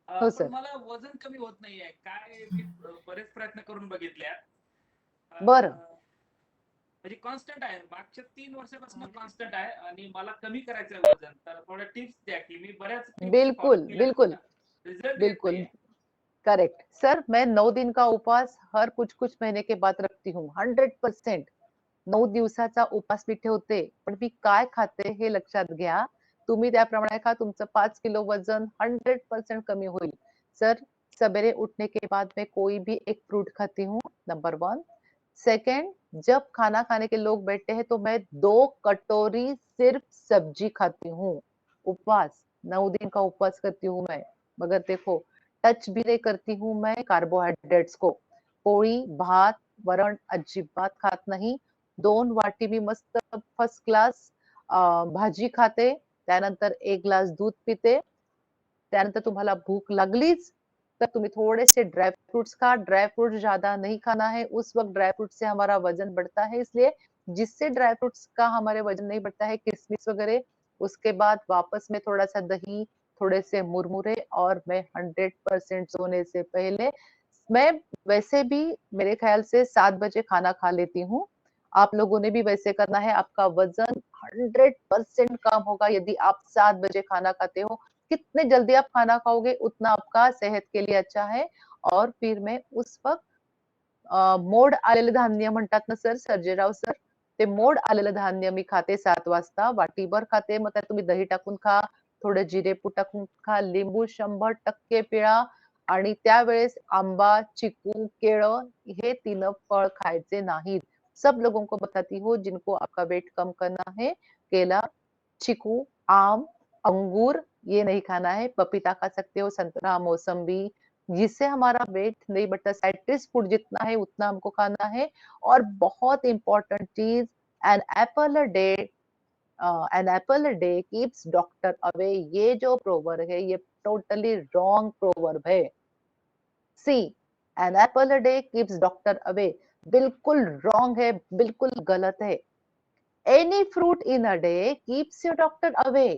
B: पण मला वजन कमी होत नाहीये. काय मी बरेच प्रयत्न करून बघितले.
A: बरं.
B: म्हणजे कॉन्स्टंट आहे, मागच्या 3 वर्षापासून कॉन्स्टंट आहे आणि मला कमी करायचं आहे वजन. तर थोड्या टिप्स द्या की मी बऱ्याच टिप्स फॉलो
A: बिल्कुल,
B: केल्या
A: बिल्कुल,
B: रिझल्ट येत
A: बिल्कुल,
B: नाहीये.
A: करेक्ट। सर, मैं 9 दिन का उपवास हर कुछ-कुछ महीने के बाद रखती हूँ, 100%। 9 दिवसाचा उपास मी ठेवते, पण मी काय खाते हे लक्षात घ्या. तुम्ही त्याप्रमाणे खा, तुमचं 5 किलो वजन 100% कमी होईल। सर, सवेरे उठने के बाद मैं कोई भी एक फ्रूट खाती हूँ, नंबर 1। सेकंड, जब खाना खाने के लोग बैठते हैं, तो मैं 2 कटोरी सिर्फ सब्जी खाती हूँ। उपवास, 9 दिन का उपवास करती हूँ मैं। मगर देखो, टच भी नहीं करती हूँ मैं कार्बोहाइड्रेट्स को। पोळी, भात, वरण अजिबात खात नाही। 2 वाटी मी मस्त फर्स्ट क्लास भाजी खाते, त्यानंतर 1 ग्लास दूध पिते, त्यानंतर तुम्हाला भूख लागलीच, तर तुम्ही थोड़े से ड्राई फ्रूट्स खा, ड्राई फ्रूट्स ज़्यादा नहीं खाना है, उस वक़्त ड्राई फ्रूट से हमारा वज़न बढ़ता है, इसलिए जिससे ड्राई फ्रूट्स का हमारे वज़न नहीं बढ़ता है, किशमिश वगैरह, उसके बाद वापस में थोड़ा-सा दही, थोड़े से मुरमुरे और मैं 100% सोने से पहले मैं वैसे भी मेरे ख़्याल से 7 बजे खाना खा लेती हूँ। आप लोगों ने भी वैसे करना है, आपका वज़न 100% कम होगा यदि आप 7 बजे खाना खाते हो। कितने जल्दी आप खाना खाओगे उतना आपका सेहत के लिए अच्छा है और फिर मैं उस वक़्त मोड आलेलं धान्य म्हणतात ना सर, सर्जेराव सर, ते मोड आलेलं धान्य मी खाते 7 वाजता, वाटीभर खाते. मग त्यात तुम्ही दही टाकून खा, थोडं जिरेपूड टाकून खा, लिंबू 100% पिळा आणि त्यावेळेस आंबा, चिकू, केळं हे 3 फळ खायचे नाहीत. सब लोगों को बताती हूँ जिनको आपका वेट कम करना है, केला, चीकू, आम, अंगूर ये नहीं खाना है, पपीता खा सकते हो, संतरा, मौसम्बी, जिससे हमारा वेट नहीं बढ़ता। साइट्रस फूड जितना है उतना हमको खाना है और बहुत इंपॉर्टेंट चीज an apple a day an apple a day keeps doctor away. ये जो प्रोवर्ब है ये टोटली रॉन्ग प्रोवर्ब है। See an apple a day keeps doctor away, बिल्कुल रॉन्ग है, बिल्कुल गलत है। Any fruit in a day keeps your doctor away.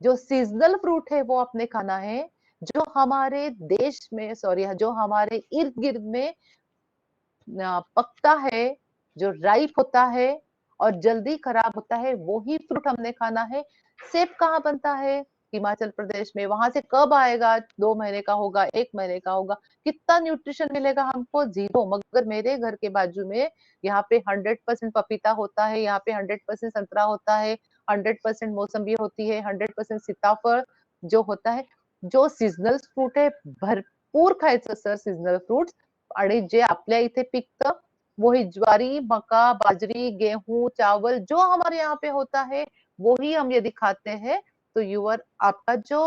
A: जो सीजनल फ्रूट है वो आपने खाना है, जो हमारे देश में सॉरी जो हमारे इर्द गिर्द में पकता है, जो राइप होता है और जल्दी खराब होता है वो ही फ्रूट हमने खाना है। सेब कहाँ बनता है? हिमाचल प्रदेश में। वहां से कब आएगा? 2 महीने का होगा, 1 महीने का होगा। कितना न्यूट्रिशन मिलेगा हमको? जीरो। मगर मेरे घर के बाजू में यहाँ पे 100% पपीता होता है, यहाँ पे 100% संतरा होता है, 100% मौसम्बी होती है, 100% सीताफळ जो होता है। जो सीजनल फ्रूट है भरपूर खायचं सर सीजनल फ्रूट्स आणि जे आपल्या इथे पिकतं वही ज्वारी, मक्का, बाजरी, गेहूं, चावल जो हमारे यहाँ पे होता है वही हम यदि खाते हैं तो युवर आपका जो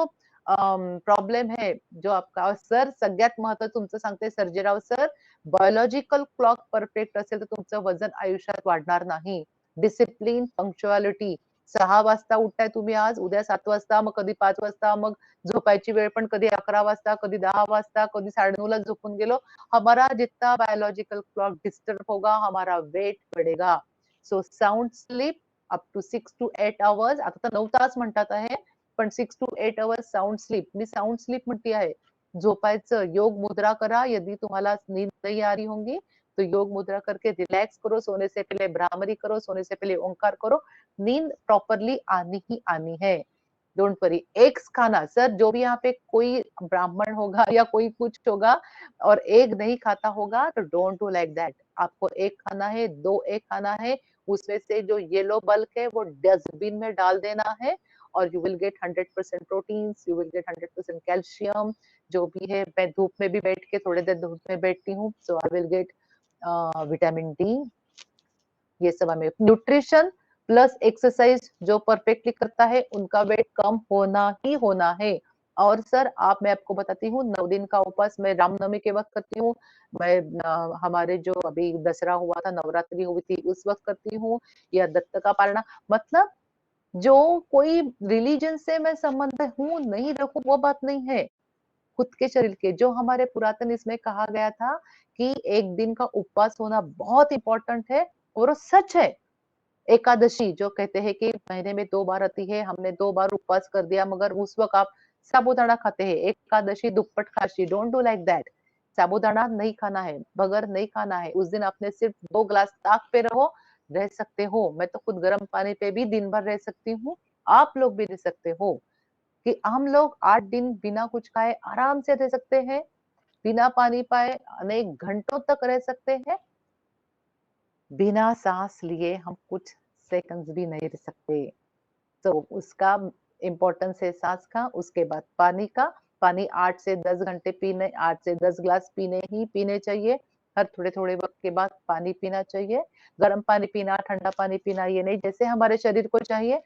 A: प्रॉब्लेम है जो आपका सर सगळ्यात महत्त्वाचं तुमचं सांगते Sarjerao sir biological clock perfect असेल तर तुमचं वजन आयुष्यात वाढणार नाही. डिसिप्लिन, पंक्च्युअलिटी 6 वाजता उठताय तुम्ही आज, उद्या 7 वाजता, मग कधी 5 वाजता, मग झोपायची वेळ पण कधी 11 वाजता, कधी 10 वाजता, कधी 9:30 ला झोपून गेलो. हमारा जितना बायोलॉजिकल क्लॉक डिस्टर्ब होगा हमारा वेट बढ़ेगा. So sound sleep up to 6 to 8 hours. आता तर 9 तास म्हणतात आहे पण 6 to 8 hours sound sleep. Me sound sleep म्हणती आहे. झोपायचं, योग मुद्रा करा यदि तुम्हाला नींद नहीं आ रही होंगी तो योग मुद्रा करके रिलैक्स करो, सोने से पहले भ्रामरी करो, सोने से पहले ओंकार करो. नींद प्रॉपरली आनी ही आनी है. Don't worry. एग्स खाना सर, जो भी यहाँ पे कोई ब्राह्मण होगा या कोई कुछ होगा और एग नहीं खाता होगा तो डोंट डू लाइक दैट. आपको एग खाना है, 2 एग खाना है, उसमें से जो येलो बल्क है वो डस्टबिन में डाल देना है और you will get 100% proteins, you will get 100% calcium. जो भी है मैं धूप में भी बैठ के थोड़ी देर धूप में बैठती हूँ so I will get vitamin D. ये सब हमें न्यूट्रिशन प्लस एक्सरसाइज जो परफेक्टली करता है उनका वेट कम होना ही होना है. और सर आप मैं आपको बताती हूँ 9 दिन का उपवास मैं रामनवमी के वक्त करती हूँ. मैं हमारे जो अभी दसरा हुआ था, नवरात्रि हुई थी उस वक्त करती हूँ या दत्त का पालना. मतलब जो कोई रिलीजन से मैं संबंध हूँ नहीं रखूं वो बात नहीं है. खुद के शरीर के जो हमारे पुरातन इसमें कहा गया था कि एक दिन का उपवास होना बहुत इंपॉर्टेंट है और वो सच है. एकादशी जो कहते हैं कि महीने में 2 बार आती है, हमने 2 बार उपवास कर दिया मगर उस वक्त आप साबूदाना खाते हैं. एकादशी दुप्पट खाशी. Don't do like that. साबूदाना नहीं खाना है, बगर नहीं खाना है. उस दिन आपने सिर्फ 2 ग्लास ताक पे रहो, रह सकते हो। मैं तो खुद गर्म पानी पे भी दिन भर रह सकती हूँ, आप लोग भी रह सकते हो। कि हम लोग 8 दिन बिना कुछ खाए आराम से रह सकते हैं, बिना पानी पाए अनेक घंटों तक रह सकते हैं। बिना सांस लिए हम कुछ सेकंड्स भी नहीं रह सकते। तो उसका इम्पोर्टेंस है सांस का, उसके बाद पानी का। पानी 8 से 10 घंटे पीने, 8 से 10 ग्लास पीने ही पीने चाहिए। हर थोड़े-थोड़े वक्त के बाद पानी पीना चाहिए। गर्म पानी पीना, ठंडा पानी पीना ये नहीं, जैसे हमारे शरीर को चाहिए।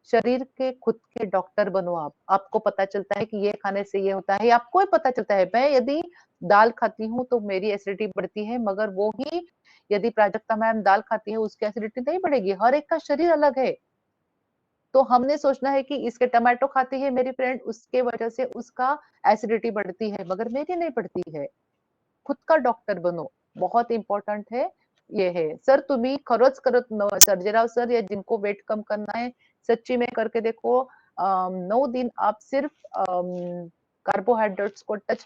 A: शरीर के खुद के डॉक्टर बनो आप। आपको पता चलता है कि ये खाने से ये होता है, आपको ही पता चलता है। मैं यदि दाल खाती हूँ तो मेरी एसिडिटी बढ़ती है, मगर वो ही यदि प्राजक्ता मैम दाल खाती है, उसकी एसिडिटी नहीं बढ़ेगी। हर एक का शरीर अलग है। तो हमने सोचना है कि इसके टमाटो खाती है मेरी फ्रेंड, उसके वजह से उसका एसिडिटी बढ़ती है, मगर मेरी नहीं बढ़ती है। खुद का डॉक्टर बनो, बहुत इम्पोर्टंट है ये है। सर तुम्ही खरंच करत सर्जेराव सर, या जिनको वेट कम करना है सच्ची में करके देखो। 9 दिन आप सिर्फ कार्बोहाइड्रेट्स को टच।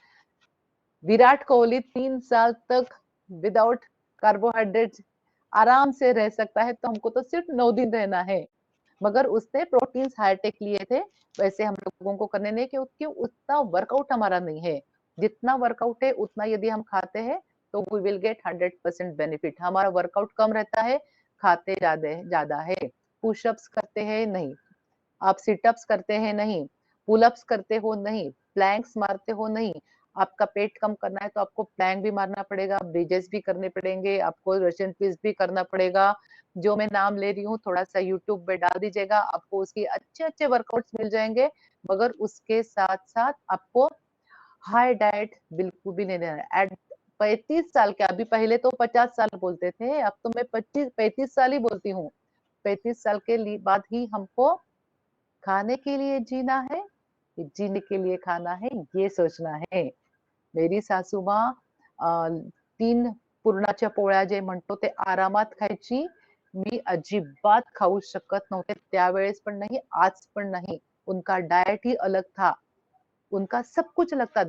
A: विराट कोहली 3 साल तक विदाउट कार्बोहाइड्रेट्स आराम से रह सकता है, तो हमको तो सिर्फ 9 दिन रहना है। मगर उसने प्रोटीन्स हाईटेक लिए थे, वैसे हम लोगों को करने नहीं, क्योंकि उतना वर्कआउट हमारा नहीं है। जितना वर्कआउट है उतना यदि हम खाते हैं तो वी विल गेट 100% बेनिफिट। हमारा वर्कआउट कम रहता है, खाते ज्यादा है। पुशअप्स करते हैं नहीं, आप सिटअप्स करते हैं नहीं, पुलअप्स करते हो नहीं, प्लैंक्स मारते हो नहीं। आपका पेट कम करना है तो आपको प्लैंक भी मारना पड़ेगा, ब्रिजेस भी करने पड़ेंगे, आपको रशियन ट्विस्ट भी करना पड़ेगा। जो मैं नाम ले रही हूँ थोड़ा सा यूट्यूब पे डाल दीजिएगा, आपको उसकी अच्छे अच्छे वर्कआउट्स मिल जाएंगे। मगर उसके साथ साथ आपको हाई डाइट बिल्कुल भी नहीं लेना है। एट 35 साल के, अभी पहले तो 50 साल बोलते थे, अब तो मैं 35 साल ही बोलती हूँ। 35 साल के बाद ही हमको खाने के लिए जीना है, जीने के लिए खाना है, ये सोचना है। मेरी सासू माँ 3 पुरणाच्या पोळ्या जे म्हणतो ते आरामात खायची. मी अजिबात खाऊ शकत नव्हते त्यावेळेस पण नहीं, आज पण नहीं। उनका डाइट ही अलग था, उनका सब कुछ अलग था।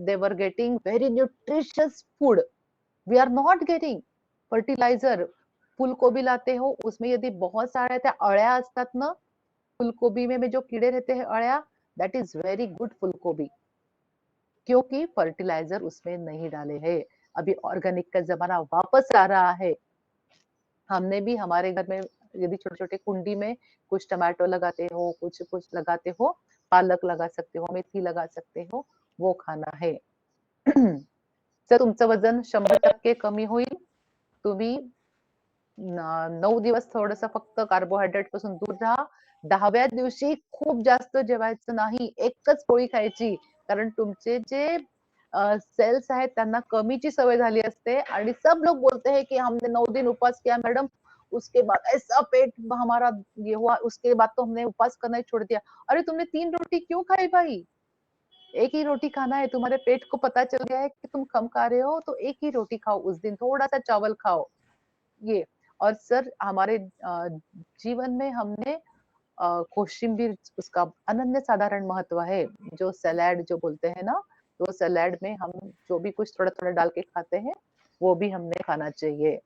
A: they were getting very nutritious food. We are not getting fertilizer. फूलगोभी लाते हो, उसमें यदि बहुत साऱ्या त्या अळ्या असतात ना, फूलगोभी में जो कीड़े रहते हैं अळ्या, that is very good फूलगोभी, क्योंकि फर्टिलाइजर उसमें नहीं डाले हैं। अभी ऑर्गेनिक का जमाना वापस आ रहा है। हमने भी हमारे घर में यदि छोटे-छोटे कुंडी में कुछ टमाटो लगाते हो, कुछ लगाते हो, पालक लगा सकते हो, मेथी लगा सकते हो, वो खाना है। जर तुमचं वजन 100% कमी होईल, तुम्ही 9 दिवस थोडंसं फक्त कार्बोहायड्रेट पासून दूर राहा. 10व्या दिवशी खूप जास्त जेवायचं नाही, एकच पोळी खायची. कारण तुमचे जे सेल्स आहेत त्यांना कमीची सवय झाली असते आणि सब लोग बोलते हैं कि हमने 9 दिन उपवास किया मैडम, उसके बाद ऐसा पेट हमारा ये हुआ, उसके बाद तो हमने उपवास करना ही छोड़ दिया। अरे तुमने 3 रोटी क्यों खाई भाई? एक ही रोटी खाना है, तुम्हारे पेट को पता चल गया है कि तुम कम खा रहे हो, तो एक ही रोटी खाओ उस दिन, थोड़ा-सा चावल खाओ। ये और सर हमारे जीवन में हमने कोशिम्बीर, उसका अनन्य साधारण महत्व है। जो सलाद जो बोलते हैं ना, तो सलाद में हम जो भी कुछ थोड़ा-थोड़ा डाल के खाते हैं, वो भी हमने खाना चाहिए।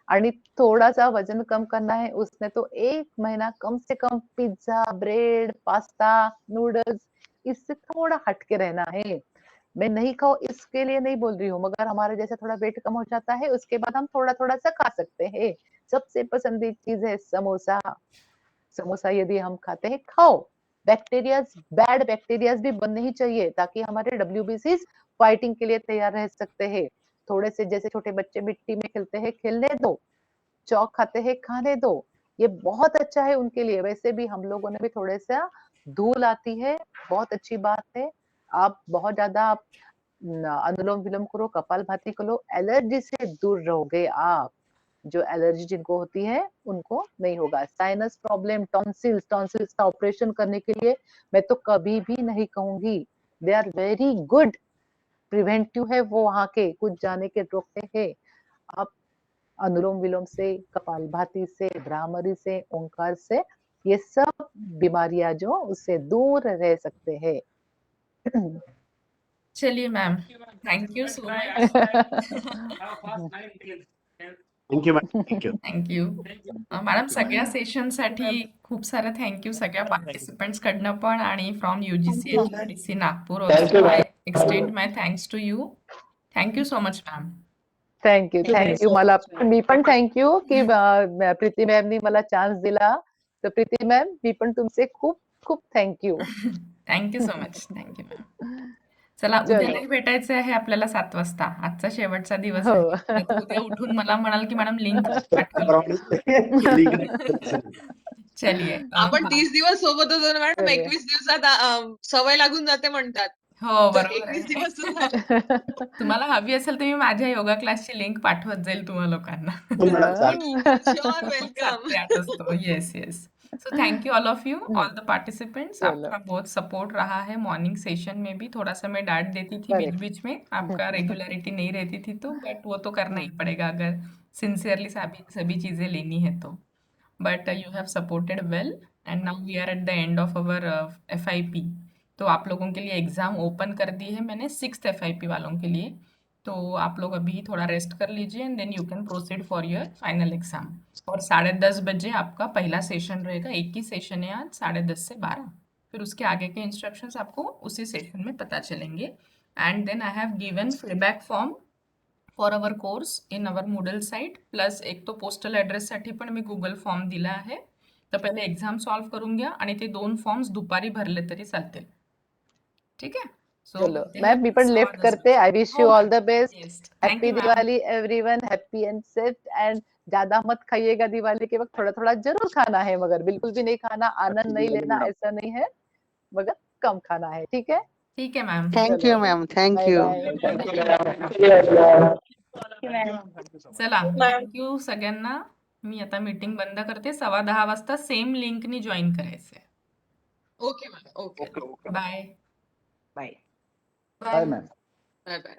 A: आणि थोड़ा-सा वजन कम करना है, उसने तो 1 महीना कम से कम पिज़्ज़ा, ब्रेड, पास्ता, नूडल्स इससे थोड़ा हट के रहना है। मैं नहीं खाऊँ इसके लिए नहीं बोल रही हूँ, मगर हमारा जैसे थोड़ा वेट कम हो जाता है, उसके बाद हम थोड़ा-थोड़ा सा खा सकते हैं। सबसे पसंदीदा चीज़ है समोसा। समोसा यदि हम खाते हैं, खाओ। बैड बैक्टीरियाज भी बनने ही चाहिए, ताकि हमारे डब्ल्यूबीसीज फाइटिंग के लिए तैयार रह सकते हैं। थोड़े से जैसे छोटे बच्चे मिट्टी में खेलते हैं, खेलने दो। चॉक खाते हैं, खाने दो। ये बहुत अच्छा है उनके लिए। वैसे भी हम लोगों ने भी थोड़ा-सा धूल आती है, बहुत अच्छी बात है। आप बहुत ज़्यादा अनुलोम-विलोम करो, कपालभाति करो, एलर्जी से दूर रहोगे आप। जो एलर्जी जिनको होती है, उनको नहीं होगा। साइनस प्रॉब्लम, टॉन्सिल्स का ऑपरेशन करने के लिए मैं तो कभी भी नहीं कहूँगी। They are very good, preventive है वो वहाँ के, कुछ जाने के रोकते हैं। आप अनुलोम-विलोम से, कपालभाति से, भ्रामरी से, ओंकार से, ये सब बीमारियाँ जो उससे दूर रह सकते हैं।
F: चलिए ma'am,
B: Thank you, ma'am.
F: Thank you
B: Let's
F: so
B: try.
F: Much.
B: I will try to have fast 9 days. And
C: thank you madam, thank you.
F: Thank you.
B: Thank you
F: madam सगळ्या
B: थँक्यू
F: सेशनसाठी खूप सारं थँक्यू सगळ्या पार्टिसिपंट्स कडनं पण आणि from UGC HRDC Nagpur also I extend my thanks to you. Thank you so much ma'am.
A: Thank you मला मी पण थँक्यू की प्रीती मॅमनी मला चान्स दिला. तर प्रीती मॅम मी पण तुमचे खूप खूप thank you.
F: Thank you so much. Thank you ma'am. चला
A: चलो.
F: उद्याही भेटायचं आहे आपल्याला 7 वाजता. आजचा शेवटचा दिवस
A: हो.
F: आहे. नाहीतर उद्या उठून मला म्हणाल की मॅडम लिंक पाठवली.
C: त्याप्रमाणे link नाही.
F: चलिये
E: आपण
F: बाय.
E: 30 दिवस सोबत होतो ना मॅडम,
A: बरोबर.
E: 21 दिवसात सवय लागून जाते म्हणतात.
F: हो
E: तर
F: बरोबर
E: 21
F: आहे.
E: दिवस सुद्धा
F: तुम्हाला हवी असेल तर मी माझ्या योगा क्लासची लिंक पाठवत जाईल तुम्हा लोकांना.
C: मॅडम चालेल.
E: Sure
F: 7
E: welcome.
F: ते 8 असतो. Yes yes. So thank you all of you, all the participants.
A: चलो.
F: आपका बहुत सपोर्ट रहा है मॉर्निंग सेशन में भी. थोड़ा सा मैं डांट देती थी बीच
A: करेक्ट.
F: बीच में, आपका रेगुलरिटी नहीं रहती थी तो, बट वो तो करना ही पड़ेगा अगर सिंसियरली सभी सभी चीजें लेनी है तो. But you have supported well and now we are at the end of our FIP. तो आप लोगों के लिए एग्जाम ओपन कर दी है मैंने 6th FIP वालों के लिए. तो आप लोग अभी थोड़ा रेस्ट कर लीजिए and then you can proceed for your final exam. और 10:30 बजे आपका पहला सेशन रहेगा. एक ही सेशन है आज 10:30 से 12. फिर उसके आगे के इंस्ट्रक्शंस आपको उसी सेशन में पता चलेंगे. And then I have given feedback form for our course in our Moodle site. Plus एक तो पोस्टल ॲड्रेससाठी पण मी गुगल फॉर्म दिला आहे. तर पहिले एक्झाम सॉल्व करून घ्या आणि ते 2 फॉर्म्स दुपारी भरले तरी चालतील. ठीक आहे. सो
A: चलो मॅम मी पण लेफ्ट करते. आई विश यू
F: हो
A: all
F: ma'am.
A: The best.
F: Yes. Thank
A: happy
F: you ma'am.
A: Diwali everyone. Happy and safe and ज्यादा मत खाइएगा दिवाली के वक्त. थोड़ा थोड़ा जरूर खाना है मगर बिल्कुल भी नहीं खाना, आनंद नहीं लेना ऐसा नहीं है, मगर कम खाना है. ठीक है.
F: ठीक आहे ma'am.
G: Thank you ma'am. Thank
A: bye
G: you.
A: Bye.
F: चला थँक्यू सगळ्यांना. मी आता मीटिंग बंद करते. 10:15 वाजता सेम लिंकनी जॉईन करायचंय.
E: Okay ma'am. Okay.
F: Bye.
G: Bye.
A: Bye ma'am.
E: Bye bye.